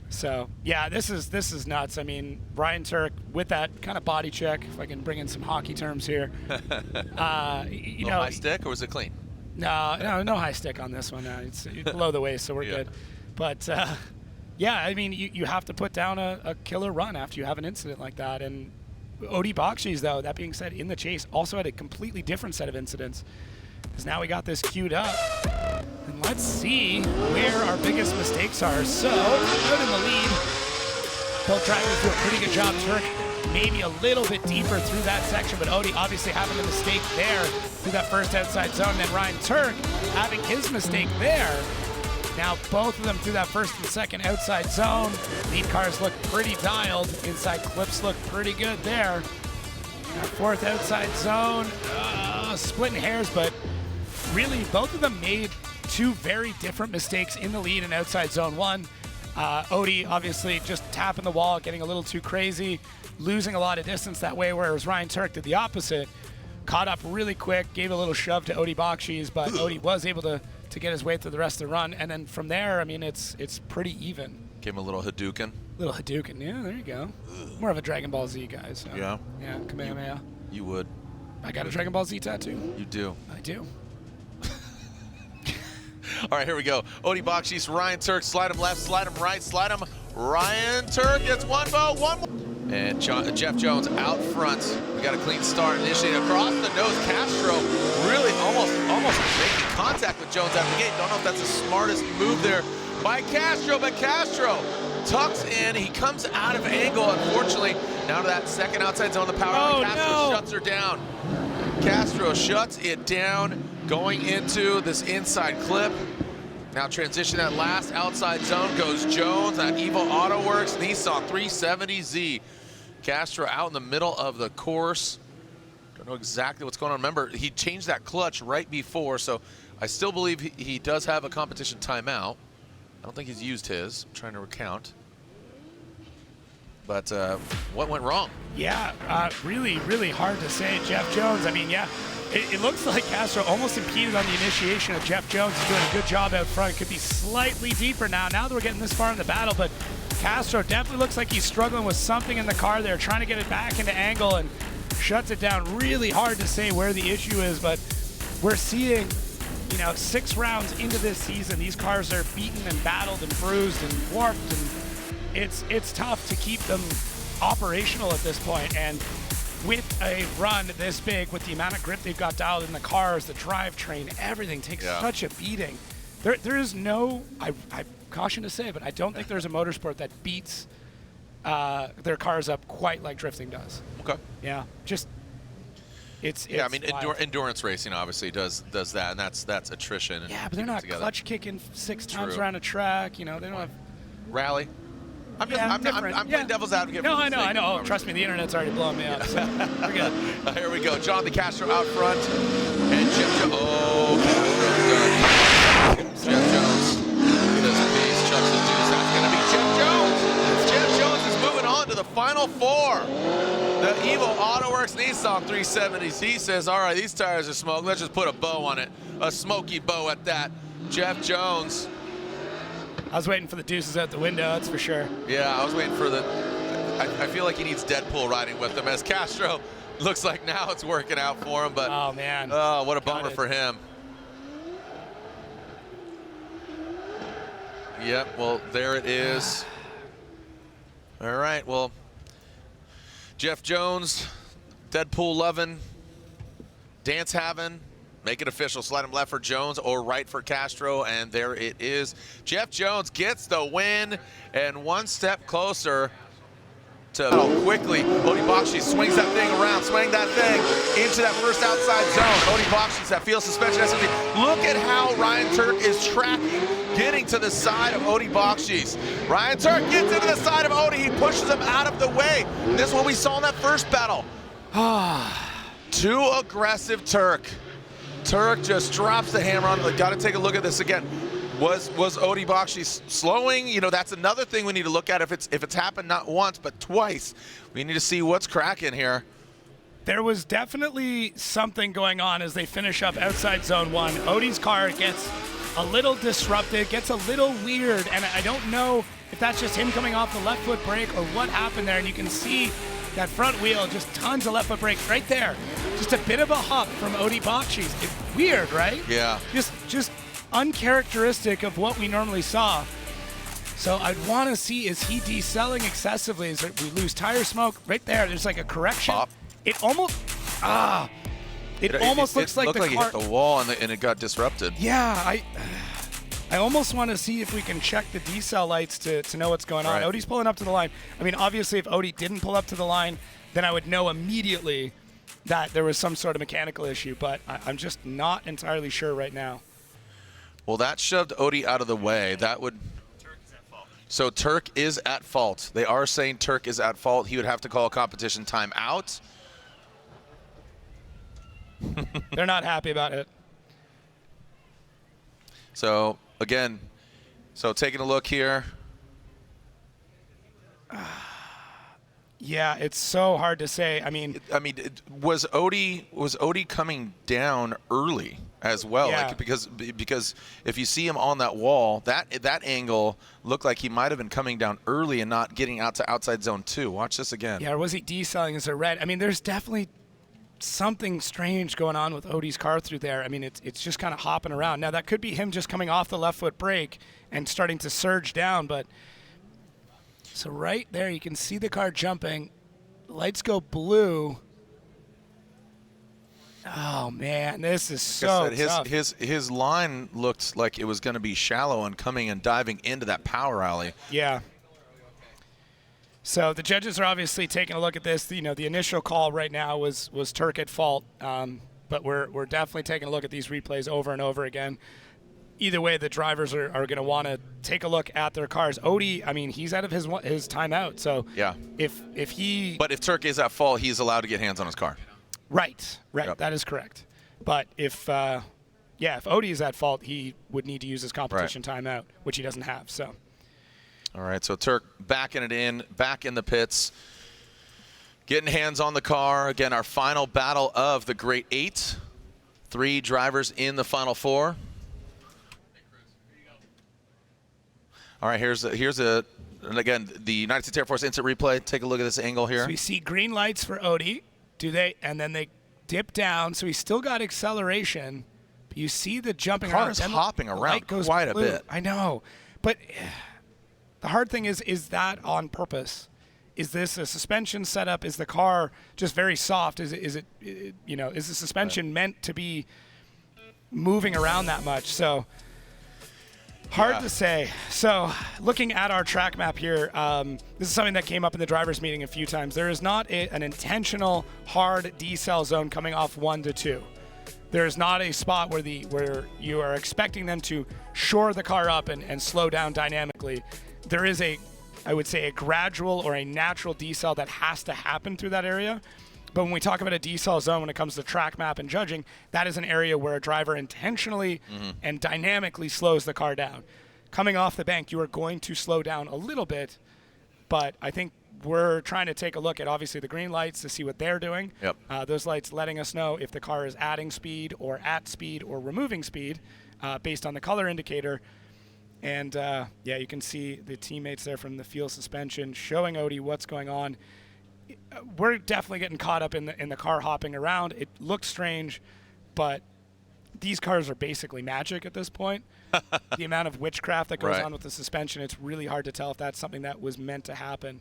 S1: So yeah, this is nuts. I mean, Ryan Turk with that kind of body check. If I can bring in some hockey terms here, you know,
S2: high stick or was it clean?
S1: No high stick on this one. It's below the waist, so we're good. But yeah, I mean, you have to put down a killer run after you have an incident like that. And Odie Bakchis, though, that being said, in the chase, also had a completely different set of incidents. Because now we got this queued up. And let's see where our biggest mistakes are. So, out in the lead. Both drivers do a pretty good job. Turk maybe a little bit deeper through that section, but Odie obviously having a mistake there through that first outside zone. And then Ryan Turk having his mistake there. Now both of them through that first and second outside zone. Lead cars look pretty dialed. Inside clips look pretty good there. That fourth outside zone, splitting hairs, but really both of them made two very different mistakes in the lead and outside zone one. Odie obviously just tapping the wall, getting a little too crazy, losing a lot of distance that way, whereas Ryan Turk did the opposite. Caught up really quick, gave a little shove to Odie Bakchis, but Odie was able to get his way through the rest of the run. And then from there, I mean, it's pretty even.
S2: Gave him a little Hadouken.
S1: Little Hadouken, yeah, there you go. More of a Dragon Ball Z guy. So.
S2: Yeah.
S1: Yeah, Kamehameha.
S2: You would.
S1: I got a Dragon Ball Z tattoo.
S2: You do.
S1: I do.
S2: All right, here we go. Odie Bakchis, Ryan Turk, slide him left, slide him right, slide him. Ryan Turk gets one vote, one more. And Jeff Jones out front. We got a clean start initially across the nose. Castro really almost making contact with Jones out the gate. Don't know if that's the smartest move there by Castro, but Castro tucks in. He comes out of angle, unfortunately. Now to that second outside zone, the power. Castro shuts her down. Castro shuts it down going into this inside clip. Now transition that last outside zone goes Jones. That Evo Auto Works Nissan 370Z. Castro out in the middle of the course. Don't know exactly what's going on. Remember, he changed that clutch right before, so I still believe he does have a competition timeout. I don't think he's used his. I'm trying to recount. But what went wrong?
S1: Yeah, really, really hard to say. Jeff Jones, I mean, yeah, it looks like Castro almost impeded on the initiation of Jeff Jones. He's doing a good job out front. Could be slightly deeper now that we're getting this far in the battle, but Castro definitely looks like he's struggling with something in the car there, trying to get it back into angle and shuts it down. Really hard to say where the issue is, but we're seeing, you know, 6 rounds into this season, these cars are beaten and battled and bruised and warped, and it's tough to keep them operational at this point. And with a run this big, with the amount of grip they've got dialed in the cars, the drivetrain, everything takes such a beating. There is no, I caution to say, but I don't think there's a motorsport that beats their cars up quite like drifting does.
S2: Okay.
S1: Yeah, just it's
S2: I mean, endurance racing obviously does that, and that's attrition.
S1: Yeah, but they're not clutch kicking 6 times around a track. You know, they don't have
S2: rally. I'm playing devil's advocate.
S1: No, I know. Oh, trust me, the internet's already blowing me up. So we're good.
S2: Here we go. Jonathan Castro out front, and Jeff Jones. Oh, Castro's done. Jeff Jones. Look at this piece. Chucks the juice. That's going to be Jeff Jones. Jeff Jones is moving on to the final 4. The Evo Auto Works Nissan 370s. He says, all right, these tires are smoked. Let's just put a bow on it. A smoky bow at that. Jeff Jones.
S1: I was waiting for the deuces out the window, that's for sure.
S2: Yeah, I was waiting for the... I feel like he needs Deadpool riding with him, as Castro looks like now it's working out for him, but...
S1: Oh, man.
S2: Oh, what a bummer for him. Yep, well, there it is. All right, well, Jeff Jones, Deadpool loving, dance having, make it official. Slide him left for Jones or right for Castro, and there it is. Jeff Jones gets the win and one step closer to quickly. Bakchis swings that thing around, swing that thing into that first outside zone. Bakchis, that field suspension SMG. Look at how Ryan Turk is tracking, getting to the side of Bakchis. Ryan Turk gets into the side of Odie. He pushes him out of the way. This is what we saw in that first battle. Too aggressive Turk. Turk just drops the hammer on it. Got to take a look at this again. Was Bakchis slowing? You know, that's another thing we need to look at. If it's happened not once but twice, we need to see what's cracking here.
S1: There was definitely something going on as they finish up outside zone 1. Odie's car gets a little disrupted, gets a little weird, and I don't know if that's just him coming off the left foot brake or what happened there. And you can see that front wheel, just tons of left foot brake right there. Just a bit of a hop from Bakchis. It's weird, right?
S2: Yeah.
S1: Just uncharacteristic of what we normally saw. So I'd want to see, is he decelling excessively? Is it, we lose tire smoke? Right there, there's like a correction.
S2: Pop.
S1: It almost, it almost looks like the car.
S2: It looked like it hit the wall and it got disrupted.
S1: Yeah, I almost want to see if we can check the decel lights to know what's going on.
S2: Right.
S1: Odie's pulling up to the line. I mean, obviously, if Odie didn't pull up to the line, then I would know immediately that there was some sort of mechanical issue, but I'm just not entirely sure right now.
S2: Well, that shoved Odie out of the way. That would...
S5: Turk is at fault.
S2: So Turk is at fault. They are saying Turk is at fault. He would have to call a competition timeout.
S1: They're not happy about it.
S2: So, again, taking a look here.
S1: Yeah, it's so hard to say. I mean,
S2: was Odie coming down early as well?
S1: Yeah.
S2: Like, because if you see him on that wall, that angle looked like he might have been coming down early and not getting out to outside zone 2. Watch this again.
S1: Yeah, or was he decelling as a red? I mean, there's definitely something strange going on with Odie's car through there. I mean, it's just kind of hopping around. Now, that could be him just coming off the left foot brake and starting to surge down, but so right there you can see the car jumping. lights go blue. Oh man, this is so tough.
S2: His line looked like it was going to be shallow and coming and diving into that power alley.
S1: Yeah. So the judges are obviously taking a look at this. You know, the initial call right now was Turk at fault, but we're definitely taking a look at these replays over and over again. Either way, the drivers are going to want to take a look at their cars. Odie, I mean, he's out of his timeout, so
S2: yeah.
S1: If he,
S2: but if Turk is at fault, he's allowed to get hands on his car.
S1: Right,
S2: Yep.
S1: That is correct. But if Odie is at fault, he would need to use his competition timeout, which he doesn't have. So.
S2: All right, so Turk backing it in, back in the pits, getting hands on the car. Again, our final battle of the Great 8. 3 drivers in the Final 4. All right, here's and again, the United States Air Force instant replay. Take a look at this angle here.
S1: So we see green lights for Odie. And then they dip down, so he's still got acceleration. But you see the jumping around.
S2: The car is hopping around quite a bit.
S1: I know, but the hard thing is that on purpose? Is this a suspension setup? Is the car just very soft? Is the suspension meant to be moving around that much? So hard to say. So looking at our track map here, this is something that came up in the drivers meeting a few times. There is not an intentional hard decel zone coming off 1 to 2. There is not a spot where you are expecting them to shore the car up and slow down dynamically. There is I would say a gradual or a natural decel that has to happen through that area. But when we talk about a decel zone, when it comes to track map and judging, that is an area where a driver intentionally and dynamically slows the car down. Coming off the bank, you are going to slow down a little bit, but I think we're trying to take a look at, obviously, the green lights to see what they're doing.
S2: Yep.
S1: Those lights letting us know if the car is adding speed or at speed or removing speed based on the color indicator. And, you can see the teammates there from the fuel suspension showing Odie what's going on. We're definitely getting caught up in the car hopping around. It looked strange, but these cars are basically magic at this point. The amount of witchcraft that goes on with the suspension, it's really hard to tell if that's something that was meant to happen.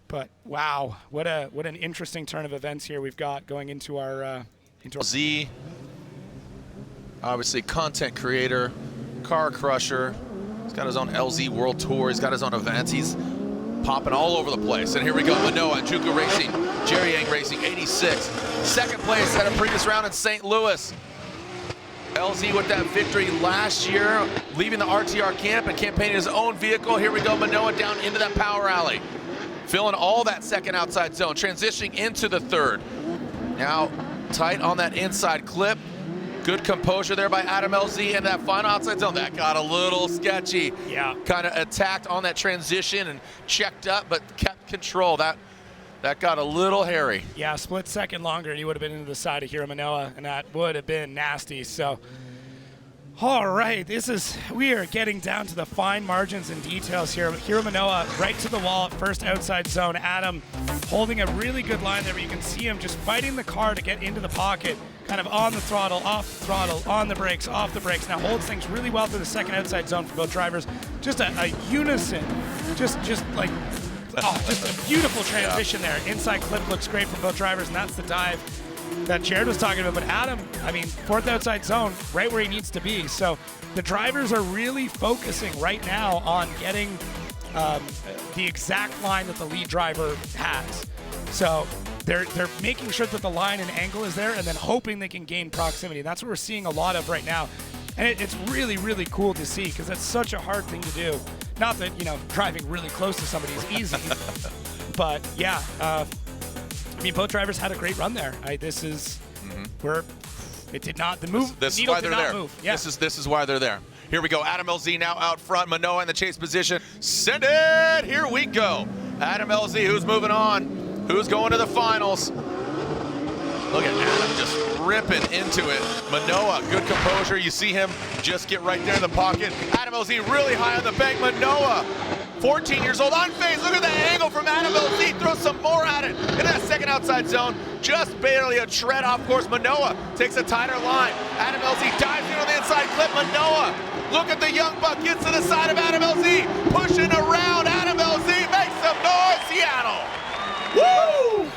S1: But wow, what an interesting turn of events here we've got going into our
S2: Z, obviously content creator, car crusher. He's got his own LZ World Tour. He's got his own events. He's popping all over the place. And here we go, Minowa, Juku Racing, Jerry Yang Racing, 86. Second place at a previous round in St. Louis. LZ with that victory last year, leaving the RTR camp and campaigning his own vehicle. Here we go, Minowa down into that power alley. Filling all that second outside zone, transitioning into the third. Now tight on that inside clip. Good composure there by Adam LZ in that final outside zone. That got a little sketchy.
S1: Yeah.
S2: Kind of attacked on that transition and checked up, but kept control. That got a little hairy.
S1: Yeah, split second longer, and he would have been into the side of Hiro Minowa, and that would have been nasty. So, all right, we are getting down to the fine margins and details here. Hiro Minowa right to the wall at first outside zone. Adam holding a really good line there, but you can see him just fighting the car to get into the pocket. Kind of on the throttle, off the throttle, on the brakes, off the brakes. Now holds things really well through the second outside zone for both drivers. Just a unison, just a beautiful transition there. Inside clip looks great for both drivers, and that's the dive that Jared was talking about. But Adam, I mean, fourth outside zone, right where he needs to be. So the drivers are really focusing right now on getting the exact line that the lead driver has. So they're making sure that the line and angle is there and then hoping they can gain proximity. That's what we're seeing a lot of right now. And it's really, really cool to see because that's such a hard thing to do. Not that, driving really close to somebody is easy. But, yeah, both drivers had a great run there. It did not, the move,
S2: this
S1: the needle
S2: is why
S1: did
S2: they're
S1: not
S2: there.
S1: move. Yeah.
S2: This is why they're there. Here we go, Adam LZ now out front, Minowa in the chase position. Send it, here we go. Adam LZ, who's moving on? Who's going to the finals? Look at Adam just ripping into it. Minowa, good composure. You see him just get right there in the pocket. Adam LZ really high on the bank. Minowa, 14 years old, on phase. Look at the angle from Adam LZ. Throw some more at it in that second outside zone. Just barely a tread off course. Minowa takes a tighter line. Adam LZ dives in on the inside clip. Minowa, look at the young buck. Gets to the side of Adam LZ. Pushing around. Adam LZ makes some noise. Seattle. Woo!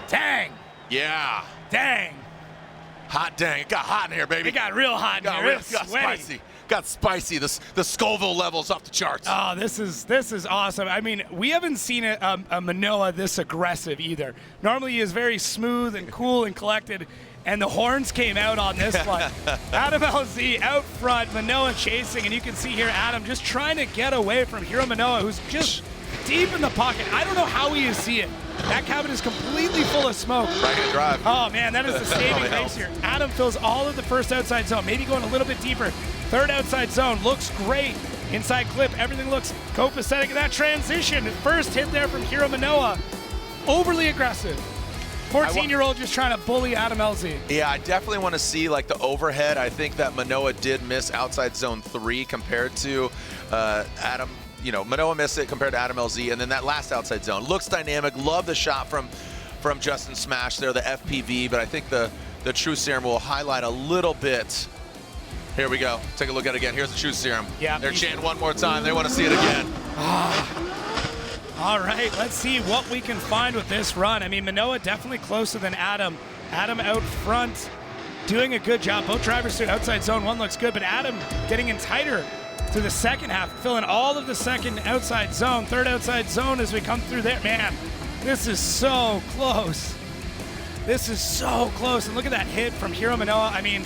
S1: Dang.
S2: Yeah.
S1: Dang.
S2: Hot dang. It got hot in here, baby.
S1: It got real hot in here.
S2: Got spicy. Got spicy. The Scoville levels off the charts.
S1: Oh, this is awesome. I mean, we haven't seen a Minowa this aggressive either. Normally he is very smooth and cool and collected, and the horns came out on this one. Adam LZ out front, Minowa chasing, and you can see here Adam just trying to get away from Hiro Minowa, who's just deep in the pocket. I don't know how he is seeing. That cabin is completely full of smoke.
S2: Right-hand drive.
S1: Oh, man, that is the saving grace here. Adam fills all of the first outside zone, maybe going a little bit deeper. Third outside zone looks great. Inside clip, everything looks copacetic. And that transition, first hit there from Hiro Minowa, overly aggressive. 14-year-old just trying to bully Adam LZ.
S2: Yeah, I definitely want to see like the overhead. I think that Minowa did miss outside zone 3 compared to Adam. You know, Minowa missed it compared to Adam LZ, and then that last outside zone looks dynamic. Love the shot from Justin Smash there, the FPV, but I think the True Serum will highlight a little bit. Here we go. Take a look at it again. Here's the True Serum.
S1: Yeah,
S2: they're chanting one more time. They want to see it again.
S1: All right, let's see what we can find with this run. I mean, Minowa definitely closer than Adam. Adam out front, doing a good job. Both drivers to outside zone 1 looks good, but Adam getting in tighter to the second half, filling all of the second outside zone, third outside zone as we come through there. Man, this is so close. This is so close. And look at that hit from Hiro Minowa. I mean,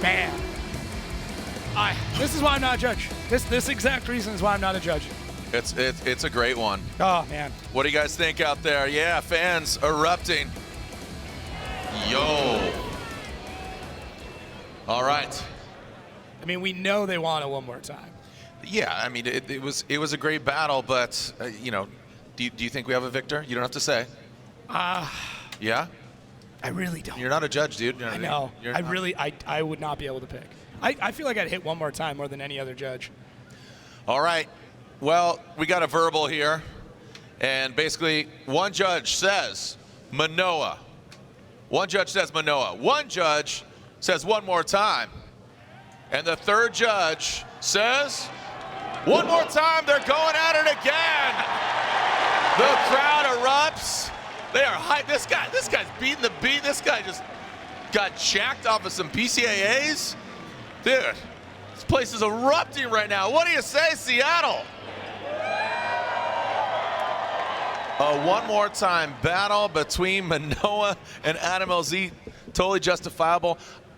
S1: man. This is why I'm not a judge. This exact reason is why I'm not a judge.
S2: It's a great one.
S1: Oh, man.
S2: What do you guys think out there? Yeah, fans erupting. Yo. All right.
S1: I mean, we know they want it one more time.
S2: Yeah, I mean, it was a great battle, but you know, do you think we have a victor? You don't have to say. Yeah.
S1: I really don't.
S2: You're not a judge, dude.
S1: I know. I would not be able to pick. I feel like I'd hit one more time more than any other judge.
S2: All right. Well, we got a verbal here, and basically one judge says Minowa. One judge says Minowa. One judge says one more time. And the third judge says, one more time, they're going at it again. The crowd erupts. They are hyped. This guy's beating the beat. This guy just got jacked off of some PCAAs. Dude, this place is erupting right now. What do you say, Seattle? A one more time battle between Minowa and Adam LZ. Totally justifiable.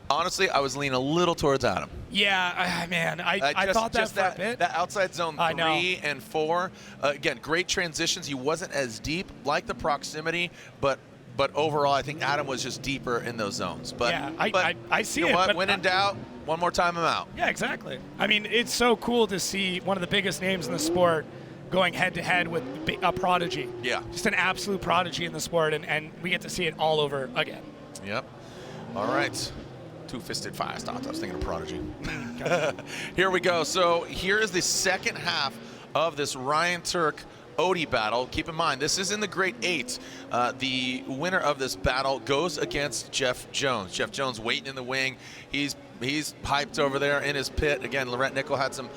S2: Honestly, I was leaning a little towards Adam.
S1: Yeah, man, I thought that for a bit.
S2: That outside zone 3 and 4, again, great transitions. He wasn't as deep, like the proximity, but overall, I think Adam was just deeper in those zones. But
S1: yeah, I see
S2: you know
S1: it.
S2: what?
S1: But
S2: when in doubt, one more time, I'm out.
S1: Yeah, exactly. I mean, it's so cool to see one of the biggest names in the sport going head-to-head with a prodigy.
S2: Yeah.
S1: Just an absolute prodigy in the sport, and we get to see it all over again.
S2: Yep. All right. Two-fisted fire start. I was thinking of Prodigy. Here we go. So here is the second half of this Ryan Turk Odie battle. Keep in mind, this is in the Great 8. The winner of this battle goes against Jeff Jones. Jeff Jones waiting in the wing. He's hyped over there in his pit. Again, Laurent Nickel had some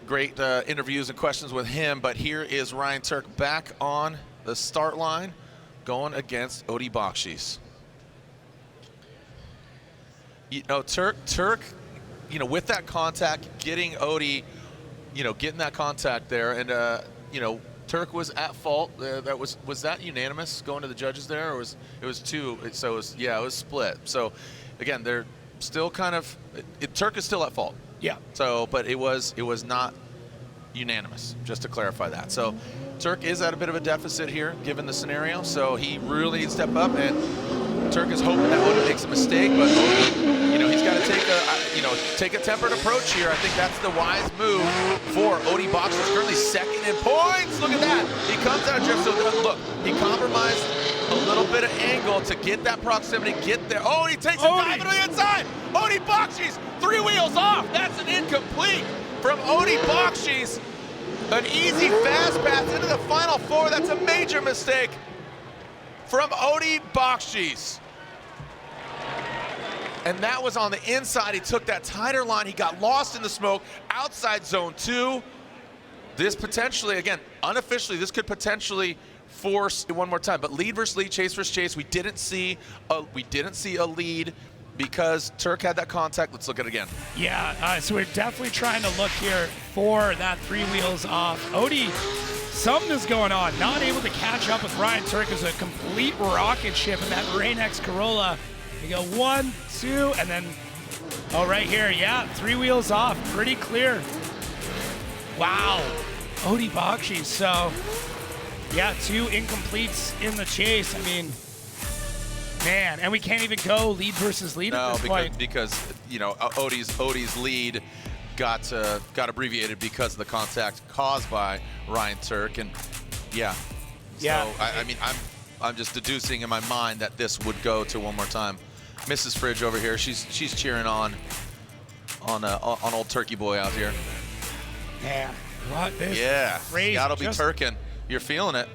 S2: great interviews and questions with him, but here is Ryan Turk back on the start line going against Odie Bakchis. You know, Turk, you know, with that contact, getting Odie, you know, getting that contact there, and you know, Turk was at fault. That was that unanimous going to the judges there, or it was two? So it was split. So again, they're still kind of Turk is still at fault.
S1: Yeah.
S2: So, but it was not unanimous. Just to clarify that. So Turk is at a bit of a deficit here, given the scenario. So he really needs to step up, and Turk is hoping that Odie makes a mistake, but Odie, you know, he's got to take a tempered approach here. I think that's the wise move for Odie Bakchis. Currently second in points. Look at that. He comes out of Jeff. So look, he compromised a little bit of angle to get that proximity, get there. Oh, he takes a dive to the inside. Odie Bakchis, 3 wheels off. That's an incomplete from Odie Bakchis. An easy fast pass into the final 4. That's a major mistake from Odie Bakchis. And that was on the inside. He took that tighter line. He got lost in the smoke outside zone 2. This potentially, again, unofficially, this could potentially force one more time. But lead versus lead, chase versus chase. We didn't see a lead because Turk had that contact. Let's look at it again.
S1: Yeah, so we're definitely trying to look here for that 3 wheels off. Odie, something is going on. Not able to catch up with Ryan Turk as a complete rocket ship in that Rain-X Corolla. We go 1, 2, and then, oh, right here, yeah, 3 wheels off, pretty clear. Wow, Odie Bakchis. So, yeah, 2 incompletes in the chase. I mean, man, and we can't even go lead versus lead at this point.
S2: because you know, Odie's lead got abbreviated because of the contact caused by Ryan Turk, and yeah. So I mean, I'm just deducing in my mind that this would go to one more time. Mrs. Fridge over here, she's cheering on old Turkey boy out here.
S1: Yeah, what is
S2: crazy. That'll be Turkin. You're feeling it.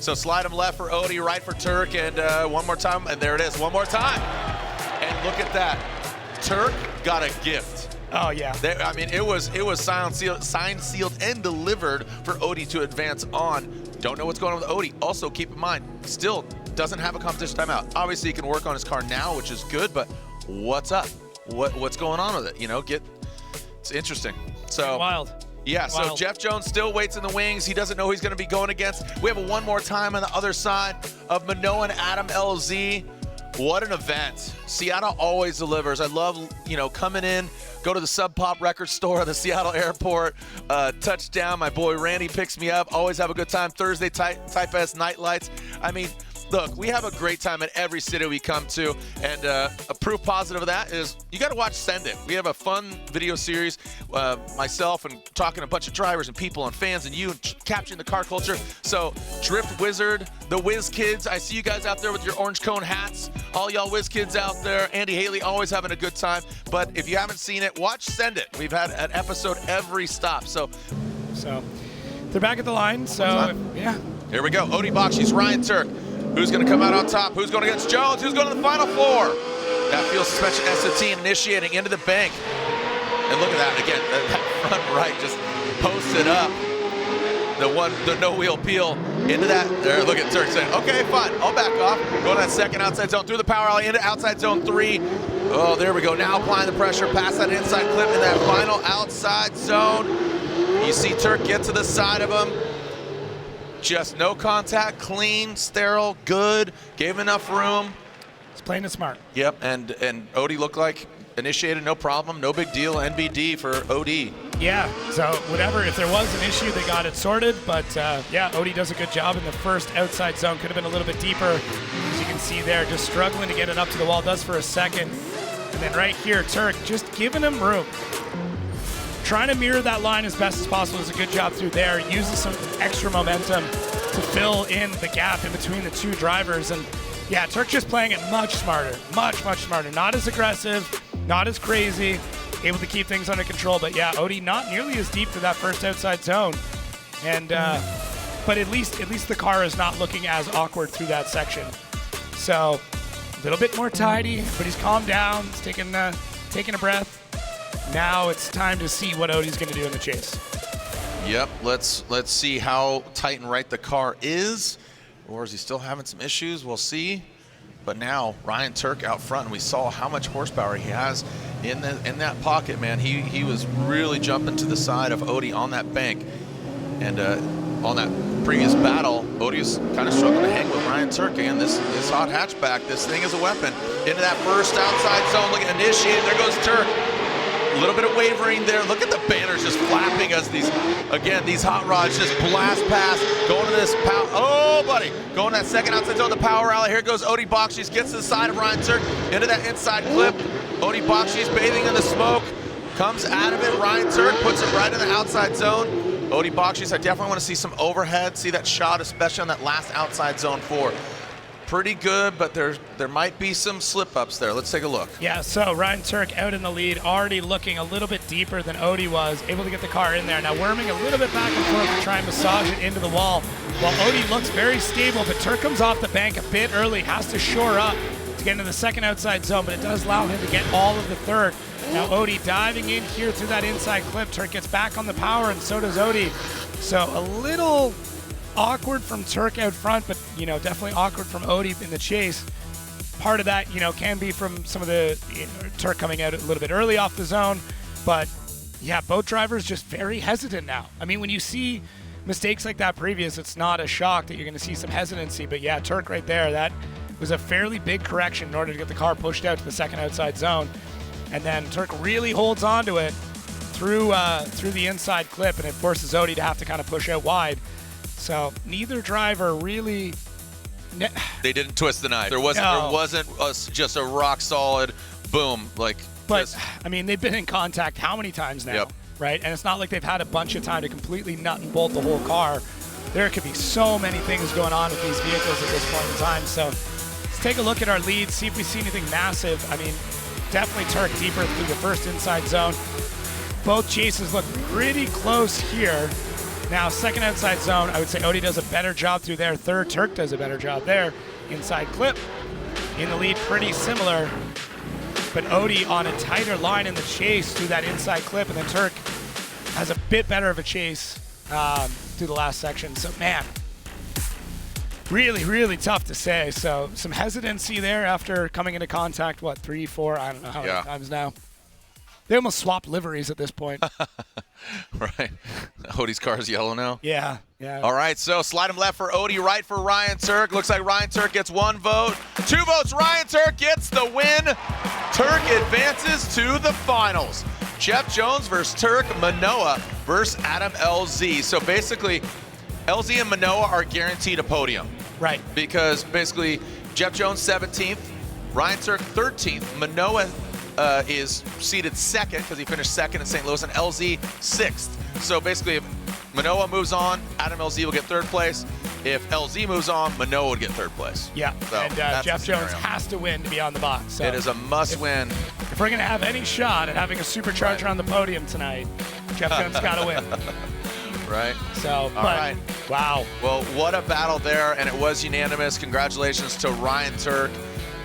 S2: So slide him left for Odie, right for Turk, and one more time, and there it is, one more time. And look at that, Turk got a gift.
S1: Oh yeah.
S2: I mean, it was signed, sealed, and delivered for Odie to advance on. Don't know what's going on with Odie. Also, keep in mind, still doesn't have a competition timeout. Obviously, he can work on his car now, which is good. But what's up? What's going on with it? You know, it's interesting. So
S1: wild.
S2: Yeah, so Jeff Jones still waits in the wings. He doesn't know who he's going to be going against. We have a one more time on the other side of Minowa and Adam LZ. What an event. Seattle always delivers. I love, you know, coming in, go to the Sub Pop record store at the Seattle airport, touchdown. My boy Randy picks me up. Always have a good time. Thursday, Type S Night Lights. I mean, look, we have a great time at every city we come to, and a proof positive of that is you got to watch Send It. We have a fun video series, myself and talking to a bunch of drivers and people and fans and you, and capturing the car culture. So Drift Wizard, the Whiz Kids, I see you guys out there with your orange cone hats. All y'all Whiz Kids out there. Andy Haley always having a good time. But if you haven't seen it, watch Send It. We've had an episode every stop. So
S1: they're back at the line. So yeah.
S2: Here we go. Odie Bakchis, Ryan Turk. Who's going to come out on top? Who's going against Jones? Who's going to the final floor? That field suspension SOT initiating into the bank. And look at that again. That front right just posted up. The no wheel peel into that. There, look at Turk saying, okay, fine, I'll back off. Go to that second outside zone through the power alley into outside zone 3. Oh, there we go. Now applying the pressure past that inside clip in that final outside zone. You see Turk get to the side of him. Just no contact, clean, sterile, good, gave him enough room.
S1: He's playing it smart.
S2: Yep, and Odie looked like initiated, no problem, no big deal, NBD for Odie.
S1: Yeah, so whatever, if there was an issue, they got it sorted, but yeah, Odie does a good job in the first outside zone. Could have been a little bit deeper, as you can see there, just struggling to get it up to the wall, does for a second. And then right here, Turk just giving him room. Trying to mirror that line as best as possible is a good job through there. Uses some extra momentum to fill in the gap in between the two drivers. And yeah, Turk just playing it much smarter, much smarter. Not as aggressive, not as crazy, able to keep things under control. But yeah, Odie not nearly as deep for that first outside zone. And but at least the car is not looking as awkward through that section. So a little bit more tidy, but he's calmed down. He's taking a breath. Now it's time to see what Odie's going to do in the chase.
S2: Yep, let's see how tight and right the car is, or is he still having some issues? We'll see. But now Ryan Turk out front, and we saw how much horsepower he has in that pocket, man. He was really jumping to the side of Odie on that bank, and on that previous battle, Odie was kind of struggling to hang with Ryan Turk. And this hot hatchback, this thing is a weapon. Into that first outside zone, look at initiating. There goes Turk. A little bit of wavering there. Look at the banners just flapping as these hot rods just blast past. Going to this power. Oh, buddy. Going to that second outside zone, the power rally. Here goes Odie Bakchis. Gets to the side of Ryan Turk. Into that inside clip. Odie Bakchis bathing in the smoke. Comes out of it. Ryan Turk puts it right in the outside zone. Odie Bakchis, I definitely want to see some overhead. See that shot, especially on that last outside zone 4. Pretty good, but there might be some slip-ups there. Let's take a look.
S1: Yeah, so Ryan Turk out in the lead, already looking a little bit deeper than Odie was, able to get the car in there. Now worming a little bit back and forth to try and massage it into the wall, while Odie looks very stable, but Turk comes off the bank a bit early, has to shore up to get into the second outside zone, but it does allow him to get all of the third. Now Odie diving in here through that inside clip. Turk gets back on the power, and so does Odie. So a little awkward from Turk out front, but, you know, definitely awkward from Odie in the chase. Part of that, you know, can be from some of the Turk coming out a little bit early off the zone. But, yeah, both drivers just very hesitant now. I mean, when you see mistakes like that previous, it's not a shock that you're going to see some hesitancy. But, yeah, Turk right there, that was a fairly big correction in order to get the car pushed out to the second outside zone. And then Turk really holds on to it through the inside clip, and it forces Odie to have to kind of push out wide. So neither driver really...
S2: They didn't twist the knife. There wasn't just a rock solid boom.
S1: But, I mean, they've been in contact how many times now, right? And it's not like they've had a bunch of time to completely nut and bolt the whole car. There could be so many things going on with these vehicles at this point in time. So let's take a look at our leads, see if we see anything massive. I mean, definitely Turk deeper through the first inside zone. Both chases look pretty close here. Now, second outside zone, I would say Odie does a better job through there. Third, Turk does a better job there. Inside clip, in the lead, pretty similar. But Odie on a tighter line in the chase through that inside clip, and then Turk has a bit better of a chase through the last section. So, man, really, really tough to say. So, some hesitancy there after coming into contact, 3, 4, I don't know how many times now. They almost swapped liveries at this point.
S2: Right. Odie's car is yellow now?
S1: Yeah.
S2: All right, so slide him left for Odie, right for Ryan Turk. Looks like Ryan Turk gets 1 vote. 2 votes, Ryan Turk gets the win. Turk advances to the finals. Jeff Jones versus Turk, Minowa versus Adam LZ. So basically, LZ and Minowa are guaranteed a podium.
S1: Right.
S2: Because basically, Jeff Jones 17th, Ryan Turk 13th, Minowa is seated second because he finished second in St. Louis, and LZ 6th. So basically, if Minowa moves on, Adam LZ will get 3rd place. If LZ moves on, Minowa would get 3rd place.
S1: Yeah,
S2: so
S1: and Jeff Jones has to win to be on the box. So
S2: it is a must-win.
S1: If we're going to have any shot at having a supercharger on the podium tonight, Jeff Jones got to win.
S2: Right.
S1: So,
S2: all right.
S1: Wow.
S2: Well, what a battle there, and it was unanimous. Congratulations to Ryan Turk.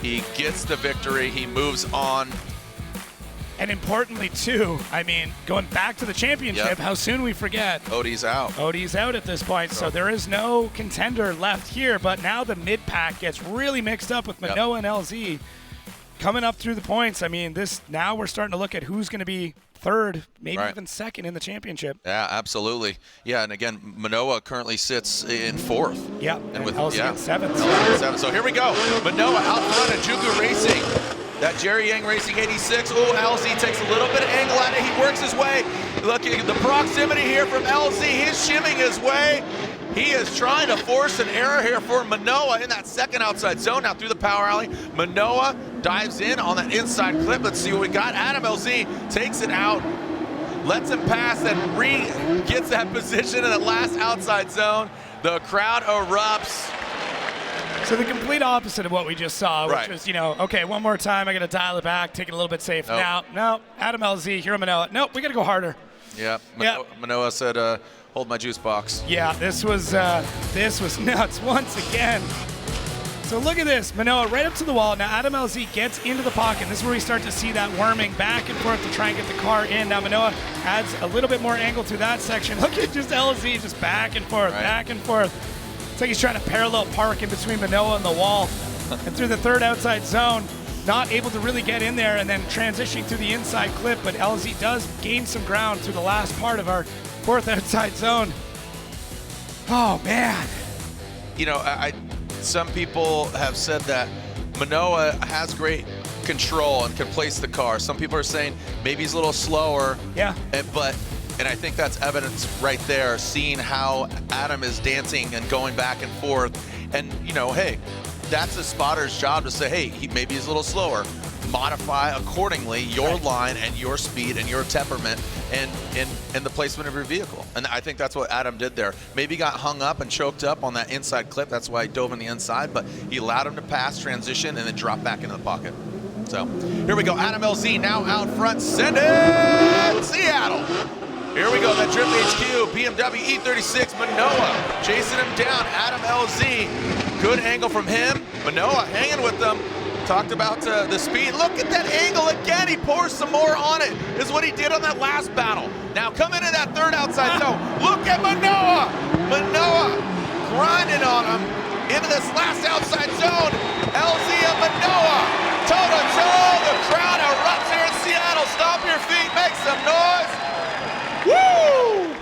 S2: He gets the victory. He moves on.
S1: And importantly, too, I mean, going back to the championship, how soon we forget.
S2: Odie's out.
S1: Odie's out at this point, so there is no contender left here. But now the mid-pack gets really mixed up with Minowa and LZ coming up through the points. I mean, now we're starting to look at who's going to be 3rd, maybe even 2nd in the championship.
S2: Yeah, absolutely. Yeah, and again, Minowa currently sits in 4th.
S1: Yeah, and with LZ at 7th.
S2: LZ at 7th. So here we go. Minowa out front of Jugu Racing. That Jerry Yang Racing 86. Oh, LZ takes a little bit of angle at it. He works his way. Look at the proximity here from LZ. He's shimming his way. He is trying to force an error here for Minowa in that second outside zone. Now through the power alley, Minowa dives in on that inside clip. Let's see what we got. Adam LZ takes it out, lets him pass, and gets that position in the last outside zone. The crowd erupts.
S1: So the complete opposite of what we just saw, which was, okay, one more time, I got to dial it back, take it a little bit safe. Now, no, Adam LZ, Hiro Minowa. Nope, we got to go harder.
S2: Yeah, Minowa said, hold my juice box.
S1: Yeah, this was nuts once again. So look at this, Minowa right up to the wall. Now Adam LZ gets into the pocket. This is where we start to see that worming back and forth to try and get the car in. Now Minowa adds a little bit more angle to that section. Look at just LZ just back and forth, back and forth. It's like he's trying to parallel park in between Minowa and the wall. And through the 3rd outside zone, not able to really get in there, and then transitioning through the inside clip, but LZ does gain some ground through the last part of our 4th outside zone. Oh, man.
S2: Some people have said that Minowa has great control and can place the car. Some people are saying maybe he's a little slower.
S1: Yeah.
S2: And I think that's evidence right there, seeing how Adam is dancing and going back and forth. And, hey, that's a spotter's job to say, hey, maybe he's a little slower. Modify accordingly your line and your speed and your temperament and the placement of your vehicle. And I think that's what Adam did there. Maybe got hung up and choked up on that inside clip. That's why he dove in the inside, but he allowed him to pass, transition, and then drop back into the pocket. So here we go. Adam LZ now out front. Send it! Seattle! Here we go, that Drift HQ, BMW E36, Minowa chasing him down. Adam LZ, good angle from him. Minowa hanging with them. Talked about the speed. Look at that angle again. He pours some more on it. This is what he did on that last battle. Now come into that 3rd outside zone. Look at Minowa. Minowa grinding on him into this last outside zone. LZ and Minowa, toe-to-toe. The crowd erupts here in Seattle. Stomp your feet, make some noise. Woo!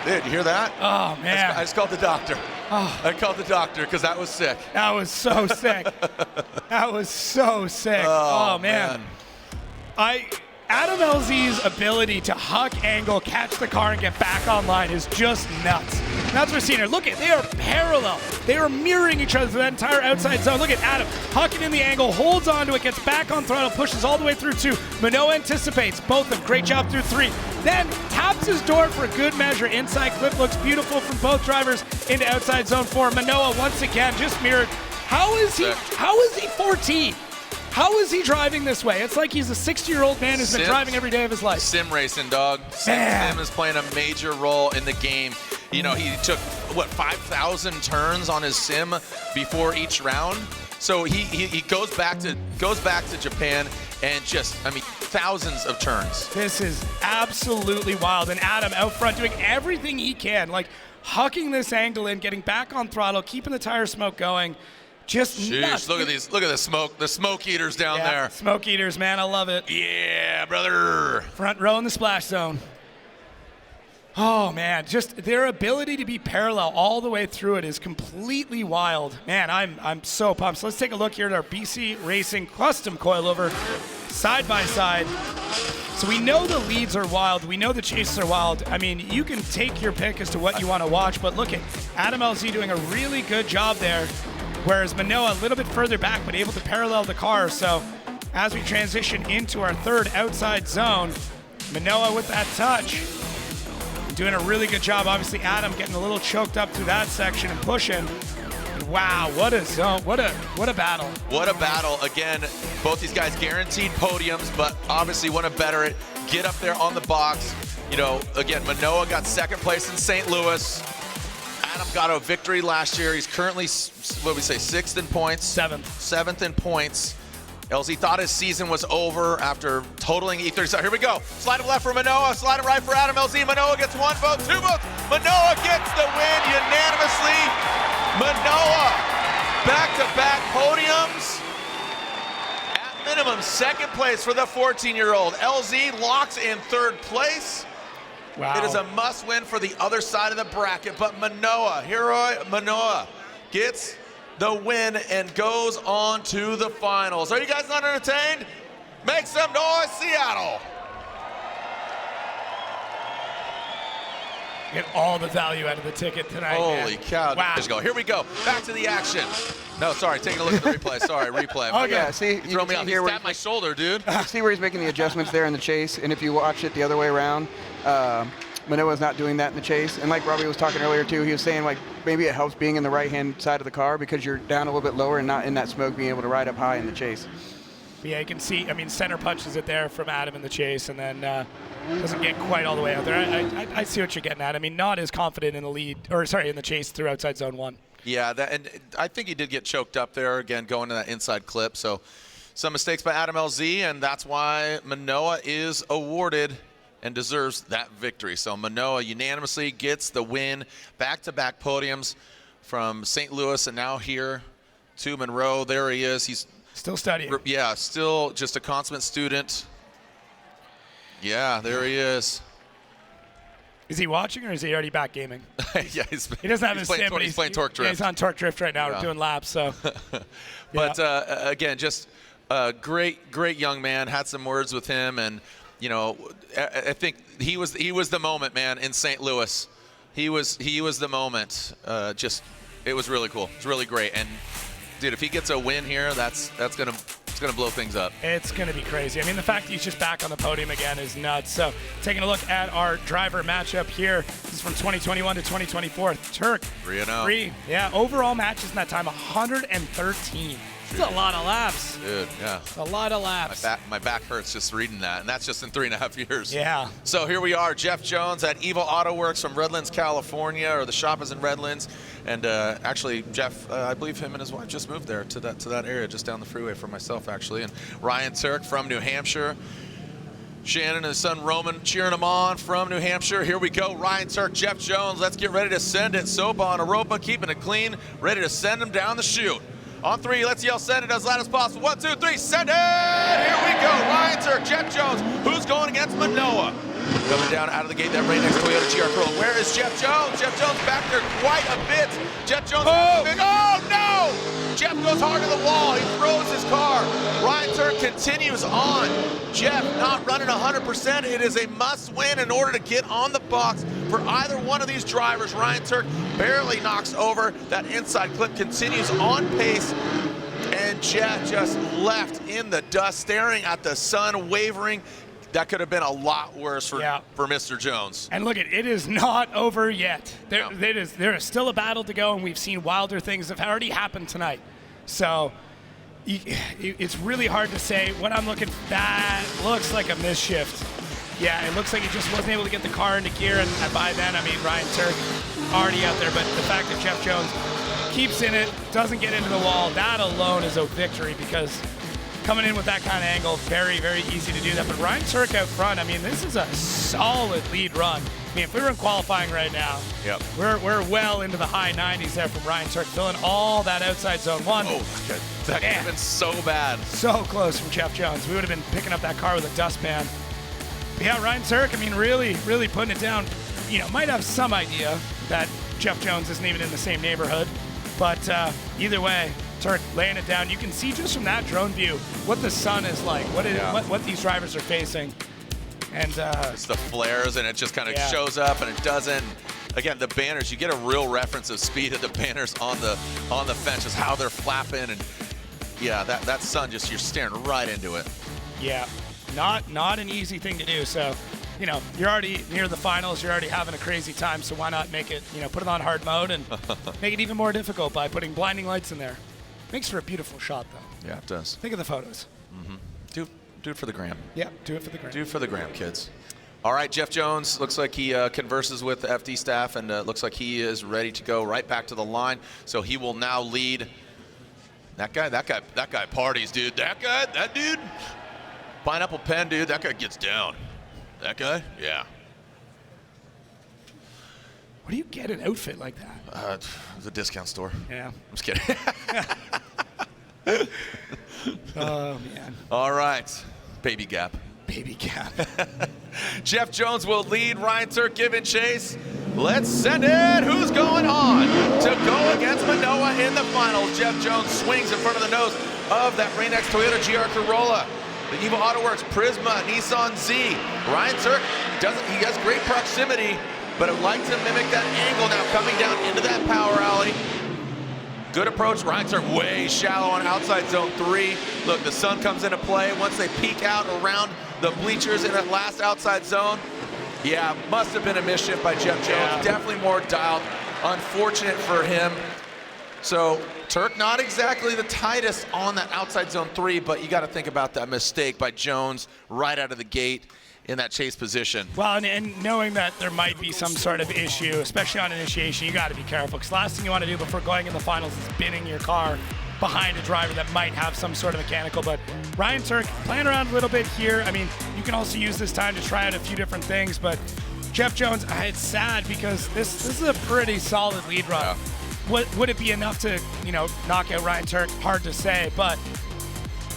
S2: Dude, you hear that?
S1: Oh, man.
S2: I just called the doctor. Oh. I called the doctor because that was sick.
S1: That was so sick. That was so sick. Oh man. Adam LZ's ability to huck, angle, catch the car, and get back online is just nuts. And that's what we're seeing here. Look at, they are parallel. They are mirroring each other through that entire outside zone. Look at Adam hucking in the angle, holds onto it, gets back on throttle, pushes all the way through 2. Minowa anticipates both of them. Great job through 3. Then taps his door for a good measure. Inside clip looks beautiful from both drivers into outside zone 4. Minowa once again just mirrored. How is he 14? How is he driving this way? It's like he's a 60-year-old man who's been driving every day of his life.
S2: Sim racing, dog. Sim is playing a major role in the game. You know, he took, 5,000 turns on his sim before each round. So he goes back to Japan and just, thousands of turns.
S1: This is absolutely wild. And Adam out front doing everything he can, like hucking this angle in, getting back on throttle, keeping the tire smoke going. Just nuts.
S2: Look at these. Look at the smoke eaters down there.
S1: Smoke eaters, man. I love it.
S2: Yeah, brother.
S1: Front row in the splash zone. Oh, man. Just their ability to be parallel all the way through it is completely wild. Man, I'm so pumped. So let's take a look here at our BC Racing custom coilover side by side. So we know the leads are wild. We know the chases are wild. I mean, you can take your pick as to what you want to watch, but look at Adam LZ doing a really good job there. Whereas Minowa a little bit further back, but able to parallel the car. So as we transition into our third outside zone, Minowa with that touch, doing a really good job. Obviously, Adam getting a little choked up through that section and pushing. And wow, what a zone! What a battle!
S2: What a battle! Again, both these guys guaranteed podiums, but obviously want to better it. Get up there on the box. You know, again, Minowa got second place in St. Louis. Adam got a victory last year. He's currently, sixth in points? Seventh in points. LZ thought his season was over after totaling E30. Here we go. Slide it left for Minowa, slide it right for Adam LZ. Minowa gets 1 vote, 2 votes. Minowa gets the win unanimously. Minowa, back-to-back podiums. At minimum, second place for the 14-year-old. LZ locks in third place.
S1: Wow.
S2: It is a must-win for the other side of the bracket, but Minowa, Minowa gets the win and goes on to the finals. Are you guys not entertained? Make some noise, Seattle.
S1: Get all the value out of the ticket tonight.
S2: Holy cow.
S1: Wow.
S2: Let's go. Here we go. Back to the action. No, sorry, taking a look at the replay. Sorry, replay.
S5: Oh, yeah, see, you
S2: throw me off. He tapped my shoulder, dude.
S5: See where he's making the adjustments there in the chase, and if you watch it the other way around, Minowa's not doing that in the chase. And like Robbie was talking earlier too, he was saying like maybe it helps being in the right-hand side of the car because you're down a little bit lower and not in that smoke, being able to ride up high in the chase.
S1: But yeah, you can see, center punches it there from Adam in the chase, and then doesn't get quite all the way out there. I see what you're getting at. Not as confident in the lead, in the chase through outside zone 1.
S2: Yeah, and I think he did get choked up there, again, going to that inside clip. So some mistakes by Adam LZ, and that's why Minowa is awarded and deserves that victory. So Minowa unanimously gets the win. Back-to-back podiums from St. Louis and now here to Monroe. There he is. He's
S1: still studying.
S2: Yeah, still just a consummate student. Yeah, there he is.
S1: Is he watching or is he already back gaming?
S2: Yeah,
S1: he doesn't have his sim, but
S2: he's playing Torque Drift.
S1: Yeah, he's on Torque Drift right now. Yeah. We're doing laps. So,
S2: but again, just a great young man. Had some words with him, and you know, I think he was the moment, man, in St. Louis. He was the moment. It was really cool. It's really great. And dude, if he gets a win here, it's gonna blow things up.
S1: It's gonna be crazy. The fact that he's just back on the podium again is nuts. So taking a look at our driver matchup here. This is from 2021 to 2024. Turk
S2: 3-0.
S1: Yeah, overall matches in that time 113. It's a lot of laps.
S2: Dude, yeah.
S1: It's a lot of laps.
S2: My back hurts just reading that, and that's just in 3.5 years.
S1: Yeah.
S2: So here we are, Jeff Jones at Evil Auto Works from Redlands, California, or the shop is in Redlands. And actually, Jeff, I believe him and his wife just moved there to that area, just down the freeway from myself, actually. And Ryan Turk from New Hampshire. Shannon and his son Roman cheering him on from New Hampshire. Here we go. Ryan Turk, Jeff Jones. Let's get ready to send it. Soba on Europa, keeping it clean, ready to send him down the chute. On 3, let's yell send it as loud as possible. 1, 2, 3, send it! Here we go. Ryan Turk, Jeff Jones. Who's going against Minowa? Coming down out of the gate, that right next Toyota GR Corolla. Where is Jeff Jones? Jeff Jones back there quite a bit. Jeff Jones, oh no! Jeff goes hard to the wall. He throws his car. Ryan Turk continues on. Jeff not running 100%. It is a must win in order to get on the box for either one of these drivers. Ryan Turk barely knocks over. That inside clip continues on pace. And Jeff just left in the dust, staring at the sun, wavering. That could have been a lot worse for Mr. Jones.
S1: And look, it is not over yet. There is still a battle to go, and we've seen wilder things that have already happened tonight. So it's really hard to say. When I'm looking, that looks like a misshift. Yeah, it looks like he just wasn't able to get the car into gear, and by then, I mean, Ryan Turk already out there. But the fact that Jeff Jones keeps in it, doesn't get into the wall, that alone is a victory, because coming in with that kind of angle, very, very easy to do that. But Ryan Turk out front, I mean, this is a solid lead run. I mean, if we were in qualifying right now, we're well into the high 90s there from Ryan Turk, filling all that outside zone 1.
S2: Oh, that could have been so bad.
S1: So close from Jeff Jones. We would have been picking up that car with a dustpan. But yeah, Ryan Turk, I mean, really, really putting it down. You know, might have some idea that Jeff Jones isn't even in the same neighborhood. But either way, Turk laying it down. You can see just from that drone view what the sun is like, what these drivers are facing. And
S2: it's the flares, and it just kind of shows up, and it doesn't. Again, the banners, you get a real reference of speed of the banners on the fence, just how they're flapping, and yeah, that sun, just you're staring right into it.
S1: Yeah, not an easy thing to do. So, you know, you're already near the finals, you're already having a crazy time, so why not make it, you know, put it on hard mode and make it even more difficult by putting blinding lights in there. Makes for a beautiful shot, though.
S2: Yeah, it does.
S1: Think of the photos.
S2: Mm-hmm. Do it for the gram.
S1: Yeah, do it for the gram.
S2: Do it for the gram, kids. All right, Jeff Jones looks like he converses with the FD staff, and looks like he is ready to go right back to the line. So he will now lead. That guy parties, dude. That dude, Pineapple Pen, dude. That guy gets down. That guy, yeah.
S1: Where do you get an outfit like that?
S2: The discount store.
S1: Yeah.
S2: I'm just kidding.
S1: Oh, man.
S2: All right. Baby Gap.
S1: Baby Gap.
S2: Jeff Jones will lead. Ryan Turk giving chase. Let's send it. Who's going on to go against Minowa in the finals? Jeff Jones swings in front of the nose of that Rain-X Toyota GR Corolla. The Evo AutoWorks Prisma Nissan Z. Ryan Turk he has great proximity, but it likes to mimic that angle now, coming down into that power alley. Good approach. Ryan Turk way shallow on outside zone 3. Look, the sun comes into play once they peek out around the bleachers in that last outside zone. Yeah, must have been a misshift by Jeff Jones. Yeah. Definitely more dialed. Unfortunate for him. So Turk not exactly the tightest on that outside zone 3, but you got to think about that mistake by Jones right out of the gate in that chase position.
S1: Well, and knowing that there might be some sort of issue, especially on initiation, you got to be careful, because last thing you want to do before going in the finals is binning your car behind a driver that might have some sort of mechanical. But Ryan Turk playing around a little bit here. I mean, you can also use this time to try out a few different things, but Jeff Jones, it's sad because this is a pretty solid lead run. Yeah. Would it be enough to, you know, knock out Ryan Turk? Hard to say, but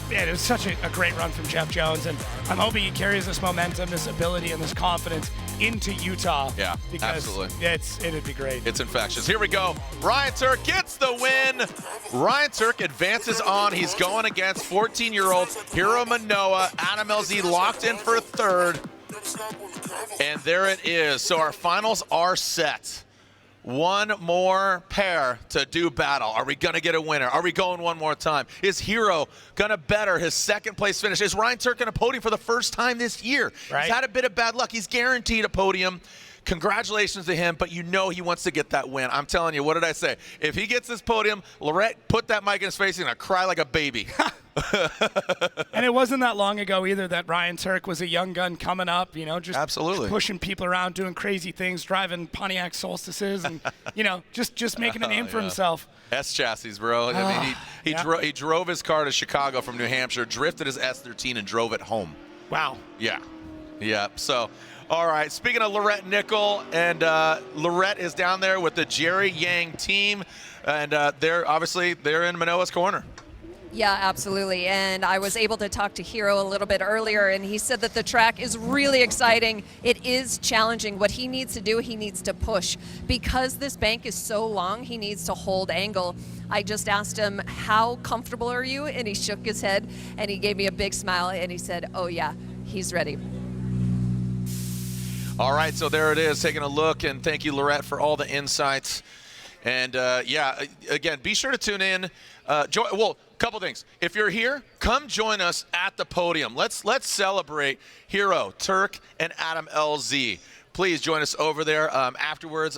S1: man, it was such a great run from Jeff Jones, and I'm hoping he carries this momentum, this ability, and this confidence into Utah.
S2: Yeah,
S1: because
S2: absolutely.
S1: It'd be great.
S2: It's infectious. Here we go. Ryan Turk gets the win. Ryan Turk advances on. He's going against 14-year-old Hiro Minowa. Adam LZ locked in for third. And there it is. So our finals are set. One more pair to do battle. Are we going to get a winner? Are we going one more time? Is Hiro going to better his second place finish? Is Ryan Turk going to podium for the first time this year? Right. He's had a bit of bad luck. He's guaranteed a podium. Congratulations to him, but you know he wants to get that win. I'm telling you, what did I say? If he gets this podium, Lorette put that mic in his face, he's going to cry like a baby.
S1: And it wasn't that long ago either that Ryan Turk was a young gun coming up, you know, just pushing people around, doing crazy things, driving Pontiac Solstices, and, you know, just making a name for himself.
S2: S chassis, bro. I mean, he drove his car to Chicago from New Hampshire, drifted his S13, and drove it home.
S1: Wow.
S2: Yeah. Yeah, so, all right. Speaking of Lorette Nickel, and Lorette is down there with the Jerry Yang team, and they're in Minowa's corner.
S3: Yeah, absolutely. And I was able to talk to Hiro a little bit earlier, and he said that the track is really exciting. It is challenging. What he needs to do, he needs to push. Because this bank is so long, he needs to hold angle. I just asked him, how comfortable are you? And he shook his head, and he gave me a big smile, and he said, oh yeah, he's ready.
S2: All right, so there it is, taking a look, and thank you, Lorette, for all the insights. And yeah, again, be sure to tune in. Couple things. If you're here, come join us at the podium. Let's celebrate Hero, Turk, and Adam LZ. Please join us over there. Afterwards,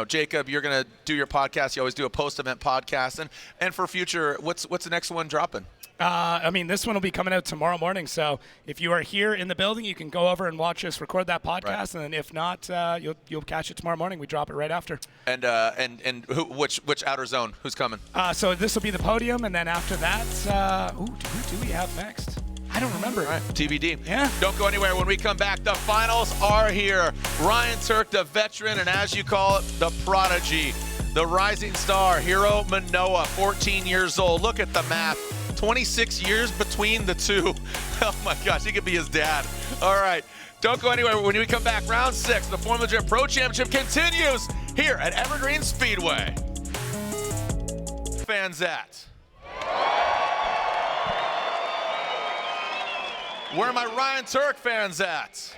S2: Jacob, you're going to do your podcast. You always do a post-event podcast. And for future, what's the next one dropping?
S1: This one will be coming out tomorrow morning. So if you are here in the building, you can go over and watch us record that podcast. Right. And then if not, you'll catch it tomorrow morning. We drop it right after. And
S2: which outer zone? Who's coming?
S1: So this will be the podium, and then after that, who do we have next? I don't remember.
S2: All right, TBD.
S1: Yeah.
S2: Don't go anywhere. When we come back, the finals are here. Ryan Turk, the veteran, and as you call it, the prodigy, the rising star, Hiro Minowa, 14 years old. Look at the math. 26 years between the two. Oh my gosh, he could be his dad. All right, don't go anywhere. When we come back, round 6, the Formula Gym Pro Championship continues here at Evergreen Speedway. Fans at. Where are my Ryan Turk fans at?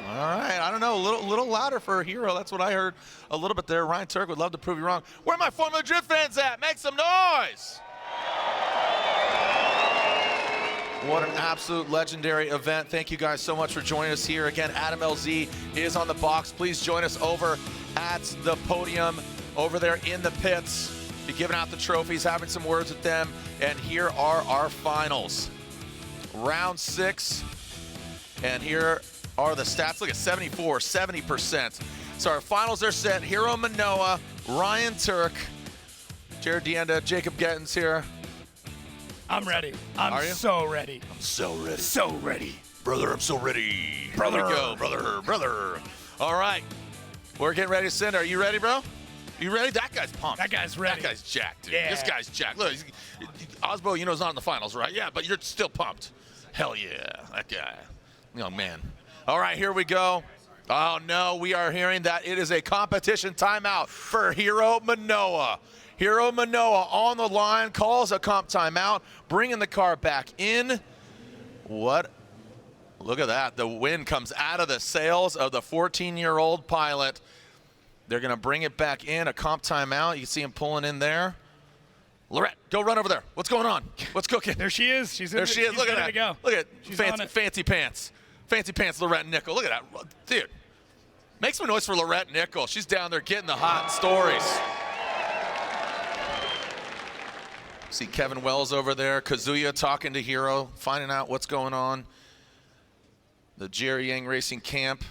S2: All right, I don't know, a little louder for a Hero. That's what I heard a little bit there. Ryan Turk would love to prove you wrong. Where are my Formula Drift fans at? Make some noise. What an absolute legendary event. Thank you guys so much for joining us here. Again, Adam LZ is on the box. Please join us over at the podium, over there in the pits. Be giving out the trophies, having some words with them. And here are our finals. Round 6, and here are the stats. Look at 74, 70%. So our finals are set. Hiro Minowa, Ryan Turk, Jared Deanda, Jacob Gettins here.
S1: I'm ready. I'm so ready.
S2: I'm so ready.
S1: So ready.
S2: Brother, I'm so ready.
S1: Brother.
S2: Here we go, brother. All right. We're getting ready to send. Are you ready, bro? You ready? That guy's pumped.
S1: That guy's ready.
S2: That guy's jacked, dude.
S1: Yeah.
S2: This guy's jacked. Look, Aasbo, he's not in the finals, right? Yeah, but you're still pumped. Hell yeah, that guy. Oh, man. All right, here we go. Oh, no, we are hearing that it is a competition timeout for Hiro Minowa. Hiro Minowa on the line, calls a comp timeout, bringing the car back in. What? Look at that. The wind comes out of the sails of the 14-year-old pilot. They're going to bring it back in, a comp timeout. You can see him pulling in there. Lorette, go run over there. What's going on? What's cooking?
S1: There she is.
S2: There she is. Look at that.
S1: Go.
S2: Look at fancy pants. Fancy pants, Lorette Nickel. Look at that. Dude, make some noise for Lorette Nickel. She's down there getting the hot stories. See Kevin Wells over there. Kazuya talking to Hiro, finding out what's going on. The Jerry Yang Racing camp.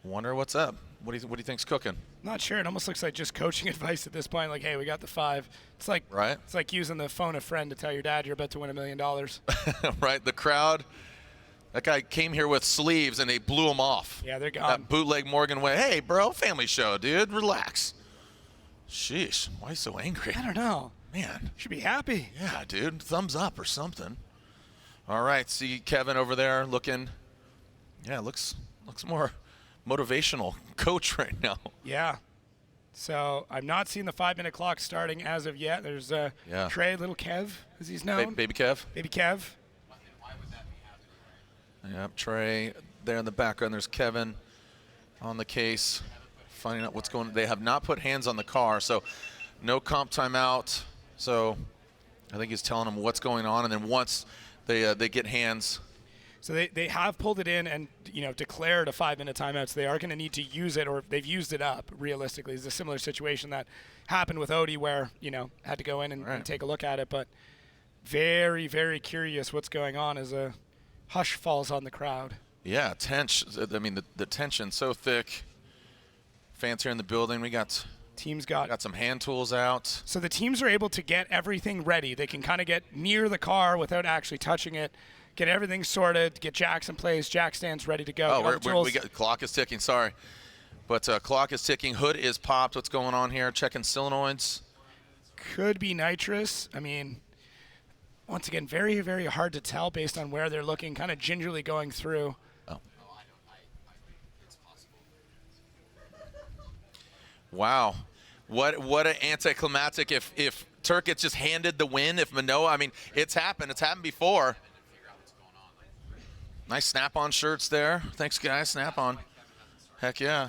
S2: Wonder what's up. What do you think's cooking?
S1: Not sure. It almost looks like just coaching advice at this point. Like, hey, we got the 5. It's like
S2: right.
S1: It's like using the phone a friend to tell your dad you're about to win $1 million.
S2: Right. The crowd. That guy came here with sleeves and they blew him off.
S1: Yeah, they're gone.
S2: That bootleg Morgan way. Hey, bro, family show, dude. Relax. Sheesh. Why are you so angry?
S1: I don't know.
S2: Man.
S1: You should be happy.
S2: Yeah, dude. Thumbs up or something. All right. See Kevin over there looking. Yeah, looks more motivational coach right now.
S1: Yeah. So I've not seen the 5-minute clock starting as of yet. There's Trey, little Kev, as he's known.
S2: Baby Kev.
S1: Baby Kev.
S2: Why would that be happening? Yep, Trey there in the background. There's Kevin on the case, finding out what's going on. They have not put hands on the car, so no comp timeout. So I think he's telling them what's going on, and then once they get hands.
S1: So they have pulled it in and declared a 5-minute timeout. So they are going to need to use it, or they've used it up. Realistically, it's a similar situation that happened with Odie, where had to go in and take a look at it. But very, very curious what's going on as a hush falls on the crowd.
S2: Yeah, tension. I mean, the tension's so thick. Fans here in the building. We got some hand tools out.
S1: So the teams are able to get everything ready. They can kind of get near the car without actually touching it. get everything sorted, get jacks in place, jack stands ready to go.
S2: Oh, we got clock is ticking. Sorry, but clock is ticking. Hood is popped. What's going on here? Checking solenoids.
S1: Could be nitrous. I mean, once again, very, very hard to tell based on where they're looking. Kind of gingerly going through.
S2: Oh. Wow. What an anticlimactic if Turk gets just handed the win, if Minowa, I mean, it's happened before. Nice snap-on shirts there. Thanks, guys, snap-on. Heck yeah.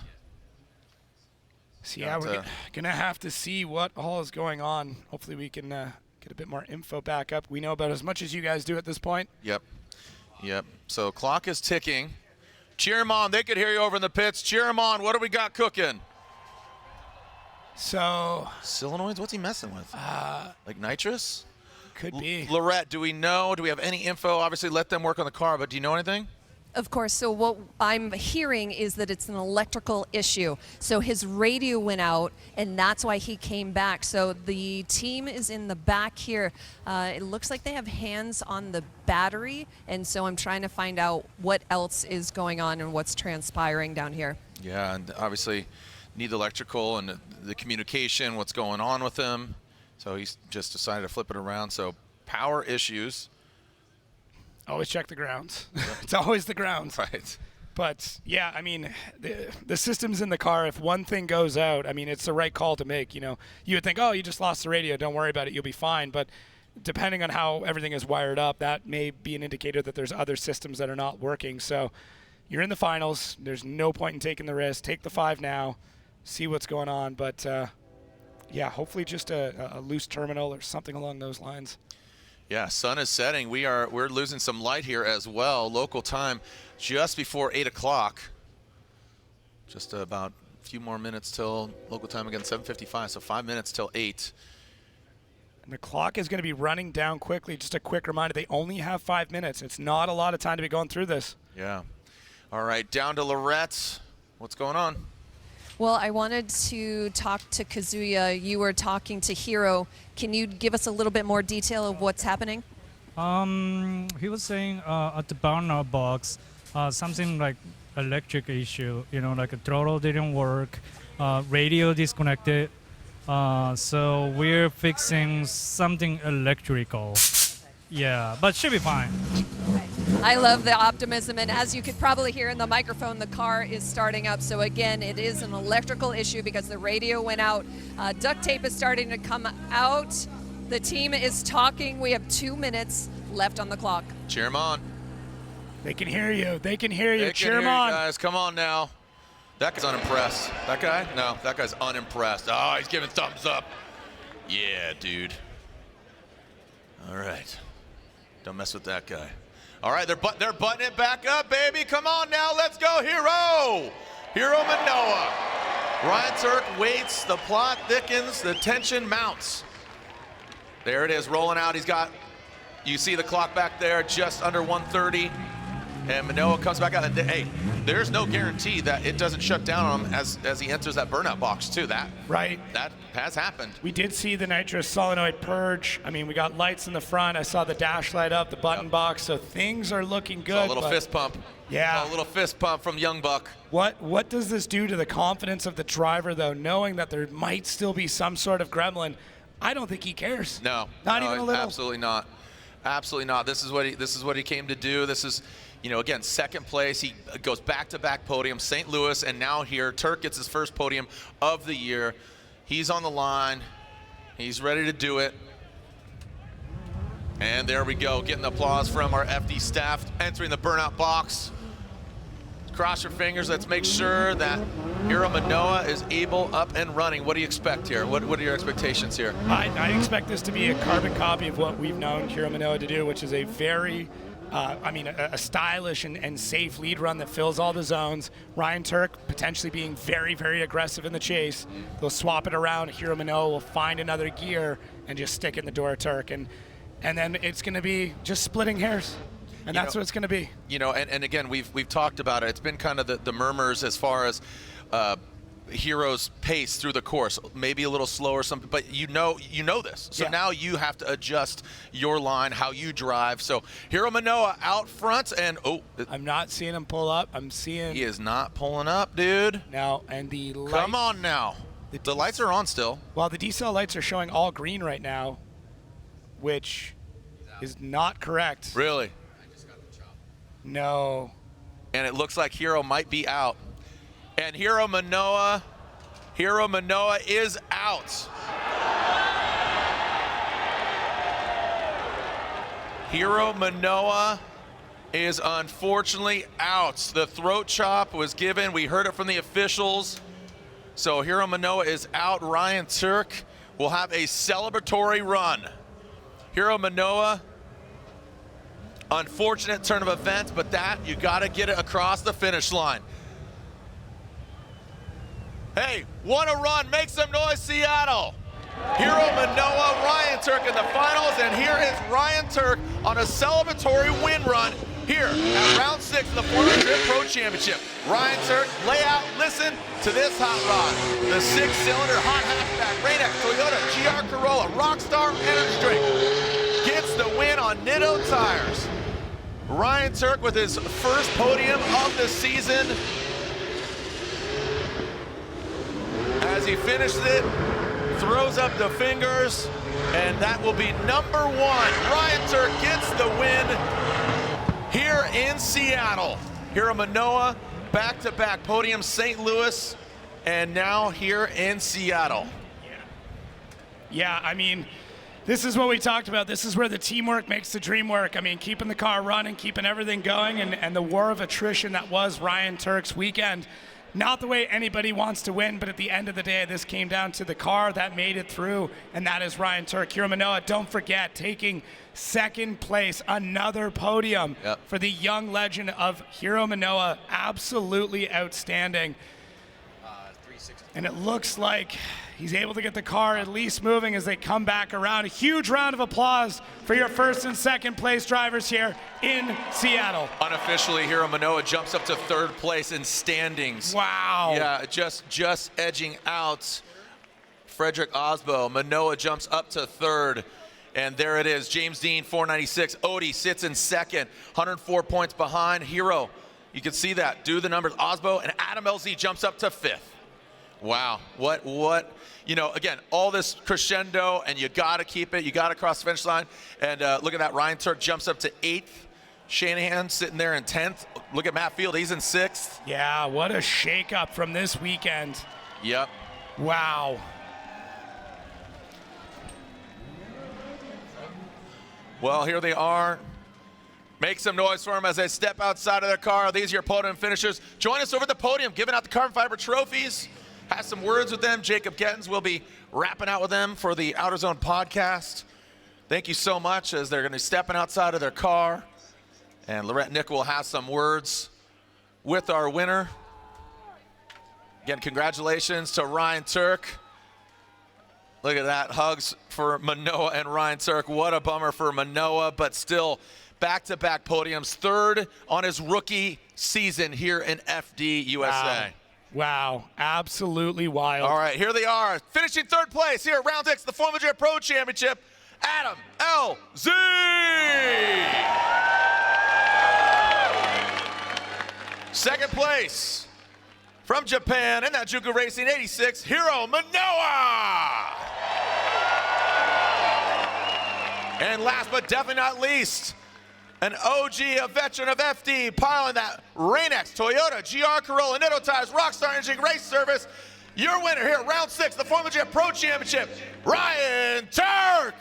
S1: So yeah, we're gonna have to see what all is going on. Hopefully we can get a bit more info back up. We know about as much as you guys do at this point.
S2: Yep. So clock is ticking. Cheer them on. They could hear you over in the pits. Cheer them on. What do we got cooking?
S1: So
S2: solenoids? What's he messing with? Like nitrous?
S1: Could be.
S2: Lorette, do we know? Do we have any info? Obviously, let them work on the car, but do you know anything?
S3: Of course. So what I'm hearing is that it's an electrical issue. So his radio went out, and that's why he came back. So the team is in the back here. It looks like they have hands on the battery, and so I'm trying to find out what else is going on and what's transpiring down here.
S2: Yeah, and obviously need the electrical and the communication, what's going on with him. So he's just decided to flip it around. So power issues.
S1: Always check the grounds. It's always the grounds.
S2: Right.
S1: But, yeah, I mean, the system's in the car. If one thing goes out, I mean, it's the right call to make. You know, you would think, oh, you just lost the radio. Don't worry about it. You'll be fine. But depending on how everything is wired up, that may be an indicator that there's other systems that are not working. So you're in the finals. There's no point in taking the risk. Take the 5 now. See what's going on. But, yeah, hopefully just a loose terminal or something along those lines.
S2: Yeah, sun is setting. We're losing some light here as well. Local time just before 8 o'clock. Just about a few more minutes till local time again, 7:55. So 5 minutes till 8.
S1: And the clock is going to be running down quickly. Just a quick reminder, they only have 5 minutes. It's not a lot of time to be going through this.
S2: Yeah. All right, down to Lorette. What's going on?
S3: Well, I wanted to talk to Kazuya. You were talking to Hiro. Can you give us a little bit more detail of what's happening?
S6: He was saying at the burnout box, something like electric issue. You know, like a throttle didn't work, radio disconnected. So we're fixing something electrical. Yeah, but should be fine.
S3: I love the optimism, and as you could probably hear in the microphone, the car is starting up. So again, it is an electrical issue because the radio went out. Duct tape is starting to come out. The team is talking. We have 2 minutes left on the clock.
S2: Cheer them on.
S1: They can hear you. They can hear you.
S2: They
S1: Cheer
S2: can
S1: them
S2: hear
S1: on.
S2: you guys. Come on now. That guy's unimpressed. That guy? No, that guy's unimpressed. Oh, he's giving thumbs up. Yeah, dude. All right. Don't mess with that guy. All right, they're butting it back up, baby. Come on now, let's go, Hiro. Hiro Minowa. Ryan Turk waits, the plot thickens, the tension mounts. There it is, rolling out. You see the clock back there, just under 1:30. And Minowa comes back out, and hey, there's no guarantee that it doesn't shut down on him as he enters that burnout box too. That has happened.
S1: We did see the nitrous solenoid purge. I mean, we got lights in the front. I saw the dash light up, the button box, so things are looking good.
S2: Saw a little fist pump.
S1: Yeah.
S2: Saw a little fist pump from Young Buck.
S1: What does this do to the confidence of the driver, though, knowing that there might still be some sort of gremlin? I don't think he cares.
S2: No,
S1: not even a little.
S2: Absolutely not. Absolutely not. This is what he came to do. This is, you know, again, second place. He goes back-to-back podium, St. Louis, and now here. Turk gets his first podium of the year. He's on the line. He's ready to do it. And there we go, getting the applause from our FD staff, entering the burnout box. Cross your fingers. Let's make sure that Hiro Minowa is able, up and running. What do you expect here? What are your expectations here?
S1: I expect this to be a carbon copy of what we've known Hiro Minowa to do, which is a very a stylish and safe lead run that fills all the zones. Ryan Turk potentially being very, very aggressive in the chase. They'll swap it around. Hiro Minowa will find another gear and just stick in the door of Turk. And then it's going to be just splitting hairs. And that's what it's going to be. You know,
S2: and again, we've talked about it. It's been kind of the murmurs as far as Hero's pace through the course, maybe a little slower, something, but you know this. So now you have to adjust your line, how you drive. So Hiro Minowa out front, and
S1: I'm not seeing him pull up. I'm seeing
S2: he is not pulling up, dude.
S1: Now, and the lights,
S2: come on now. The lights are on still.
S1: Well, the decel lights are showing all green right now, which is not correct.
S2: Really?
S1: No.
S2: And it looks like Hiro might be out. And Hiro Minowa is out. Hiro Minowa is unfortunately out. The throat chop was given. We heard it from the officials. So Hiro Minowa is out. Ryan Turk will have a celebratory run. Hiro Minowa, unfortunate turn of events, but that, you gotta get it across the finish line. Hey, what a run, make some noise, Seattle. Hiro Minowa, Ryan Turk in the finals, and here is Ryan Turk on a celebratory win run here at round 6 of the 400 Pro Championship. Ryan Turk, lay out, listen to this hot rod. The 6-cylinder hot hatchback, Rain-X Toyota GR Corolla Rockstar Energy Drink gets the win on Nitto tires. Ryan Turk with his first podium of the season. As he finishes it, throws up the fingers, and that will be number 1. Ryan Turk gets the win here in Seattle. Hiro Minowa, back-to-back podium, St. Louis, and now here in Seattle.
S1: Yeah, I mean, this is what we talked about. This is where the teamwork makes the dream work. I mean, keeping the car running, keeping everything going, and the war of attrition that was Ryan Turk's weekend. Not the way anybody wants to win, but at the end of the day, this came down to the car that made it through, and that is Ryan Turk. Hiro Minowa, don't forget, taking second place, another podium for the young legend of Hiro Minowa. Absolutely outstanding. And it looks like he's able to get the car at least moving as they come back around. A huge round of applause for your first and second place drivers here in Seattle.
S2: Unofficially, Hiro Minowa jumps up to 3rd place in standings.
S1: Wow.
S2: Yeah, just edging out Frederick Aasbo. Minowa jumps up to 3rd. And there it is, James Deane, 496. Odie sits in 2nd, 104 points behind. Hiro, you can see that, do the numbers. Aasbo and Adam LZ jumps up to 5th. Wow, what, you know, again, all this crescendo, and you gotta keep it, you gotta cross the finish line. And look at that, Ryan Turk jumps up to 8th. Shanahan sitting there in 10th. Look at Matt Field, he's in 6th.
S1: Yeah, what a shakeup from this weekend.
S2: Yep.
S1: Wow.
S2: Well, here they are. Make some noise for them as they step outside of their car. These are your podium finishers. Join us over at the podium, giving out the carbon fiber trophies. Have some words with them. Jacob Gettens will be wrapping out with them for the Outer Zone podcast. Thank you so much as they're going to be stepping outside of their car. And Lorette Nick will have some words with our winner. Again, congratulations to Ryan Turk. Look at that, hugs for Minowa and Ryan Turk. What a bummer for Minowa, but still back-to-back podiums, 3rd on his rookie season here in FD USA.
S1: Wow, absolutely wild.
S2: All right, here they are, finishing 3rd place here at round 6, the 400 Pro Championship, Adam LZ. Second place from Japan in that Juku Racing 86, Hiro Minowa. And last but definitely not least, an OG, a veteran of FD, piling that Rain-X Toyota GR Corolla Nitto Tires Rockstar Energy Race Service. Your winner here, round 6, the Formula Jet Pro Championship, Ryan Turk.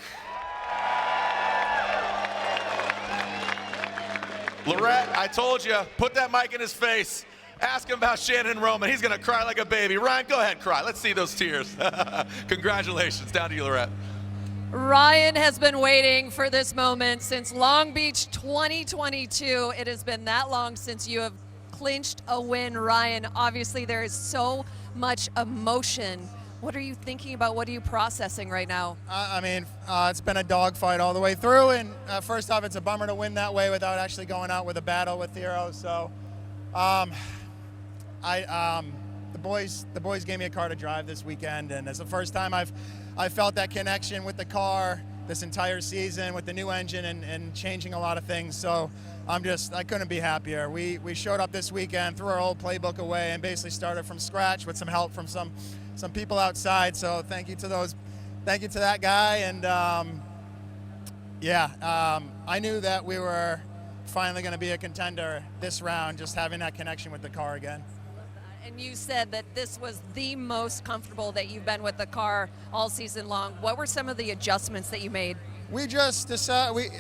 S2: Lorette, I told you, put that mic in his face. Ask him about Shannon Roman. He's gonna cry like a baby. Ryan, go ahead, cry. Let's see those tears. Congratulations, down to you, Lorette.
S3: Ryan has been waiting for this moment since Long Beach 2022. It has been that long since you have clinched a win, Ryan. Obviously, there is so much emotion. What are you thinking about? What are you processing right now?
S7: I mean, it's been a dogfight all the way through, and first off, it's a bummer to win that way without actually going out with a battle with Hiro. So, the the boys gave me a car to drive this weekend, and it's the first time I felt that connection with the car this entire season with the new engine and changing a lot of things. So I couldn't be happier. We showed up this weekend, threw our old playbook away, and basically started from scratch with some help from some people outside. So thank you to that guy. And I knew that we were finally going to be a contender this round, just having that connection with the car again.
S3: And you said that this was the most comfortable that you've been with the car all season long. What were some of the adjustments that you made?
S7: We just decided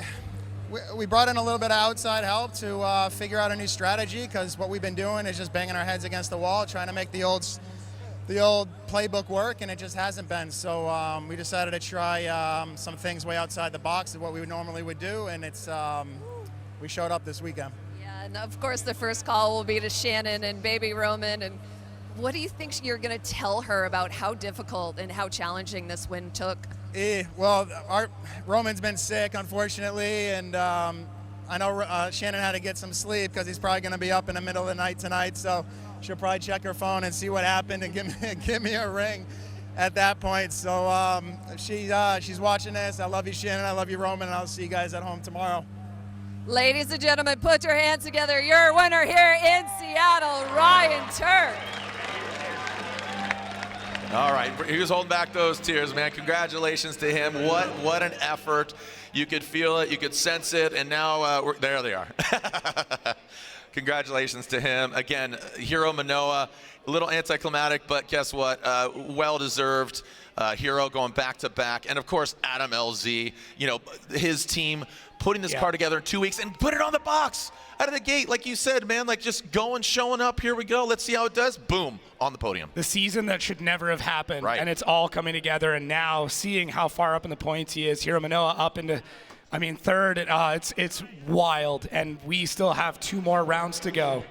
S7: we brought in a little bit of outside help to figure out a new strategy, because what we've been doing is just banging our heads against the wall, trying to make the old playbook work, and it just hasn't been. So we decided to try some things way outside the box of what we normally would do, and we showed up this weekend.
S3: And of course, the first call will be to Shannon and baby Roman. And what do you think you're going to tell her about how difficult and how challenging this win took?
S7: Well, Roman's been sick, unfortunately, and I know Shannon had to get some sleep because he's probably going to be up in the middle of the night tonight. So she'll probably check her phone and see what happened and give me a ring at that point. So she's watching this. I love you, Shannon. I love you, Roman, and I'll see you guys at home tomorrow.
S3: Ladies and gentlemen, put your hands together. Your winner here in Seattle, Ryan Turk.
S2: All right, he was holding back those tears, man. Congratulations to him. What an effort. You could feel it, you could sense it, and now there they are. Congratulations to him. Again, Hero Minowa, a little anticlimactic, but guess what? Well-deserved. Hero going back-to-back. And, of course, Adam LZ, his team putting this car together in 2 weeks and put it on the box out of the gate. Like you said, man, like just going, showing up, here we go, let's see how it does. Boom, on the podium.
S1: The season that should never have happened,
S2: right.
S1: And it's all coming together. And now seeing how far up in the points he is, Hero Minowa up into, third, it's wild. And we still have 2 more rounds to go.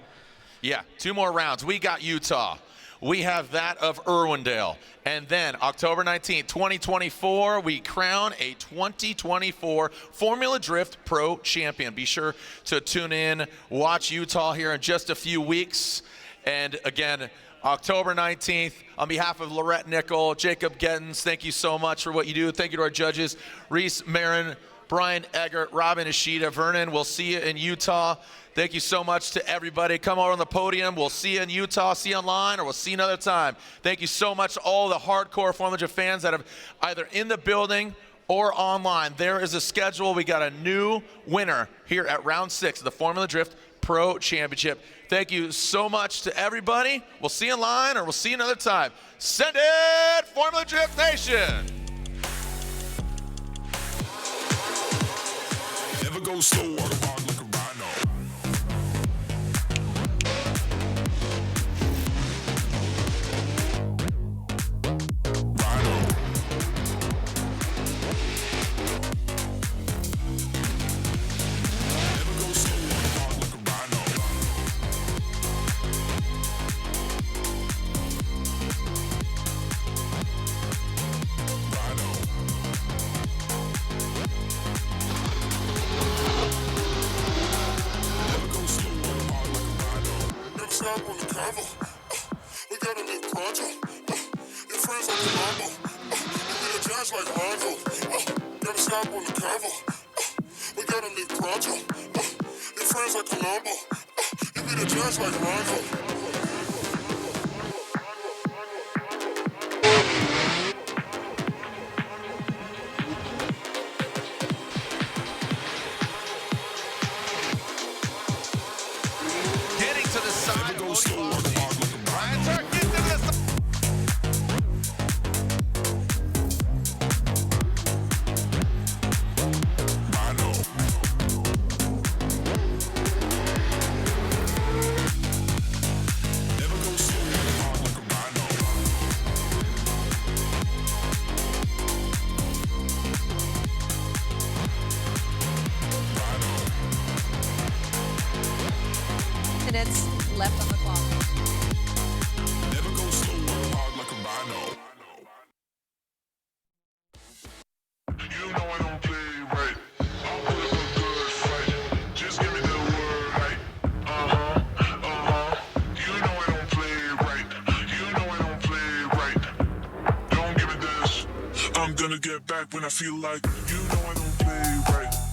S2: Yeah, 2 more rounds. We got Utah. We have that of Irwindale. And then October 19th, 2024, we crown a 2024 Formula Drift Pro Champion. Be sure to tune in, watch Utah here in just a few weeks. And again, October 19th, on behalf of Lorette Nickel, Jacob Gettens, thank you so much for what you do. Thank you to our judges, Reese Marin, Brian Eggert, Robin Ishida, Vernon. We'll see you in Utah. Thank you so much to everybody. Come over on the podium. We'll see you in Utah, see you online, or we'll see you another time. Thank you so much to all the hardcore Formula Drift fans that have either in the building or online. There is a schedule. We got a new winner here at round 6 of the Formula Drift Pro Championship. Thank you so much to everybody. We'll see you in line, or we'll see you another time. Send it, Formula Drift Nation!
S8: Never go slow, walk hard like a rhino. Rhino. Never go slow, walk hard like a rhino. Rhino. Stop on the cover. We gotta live pronto. Your friends like Colombo. You be a judge like Rondo. Gotta stop on the cover. We gotta live pronto. Your friends like Colombo. You be the judge like Rondo.
S3: Minutes left on the clock.
S8: Never go slow, work hard like a rhino. You know I don't play right. I'll put up a good fight. Just give me the word right. You know I don't play right. You Gonna get back when I feel like, you know I don't play right.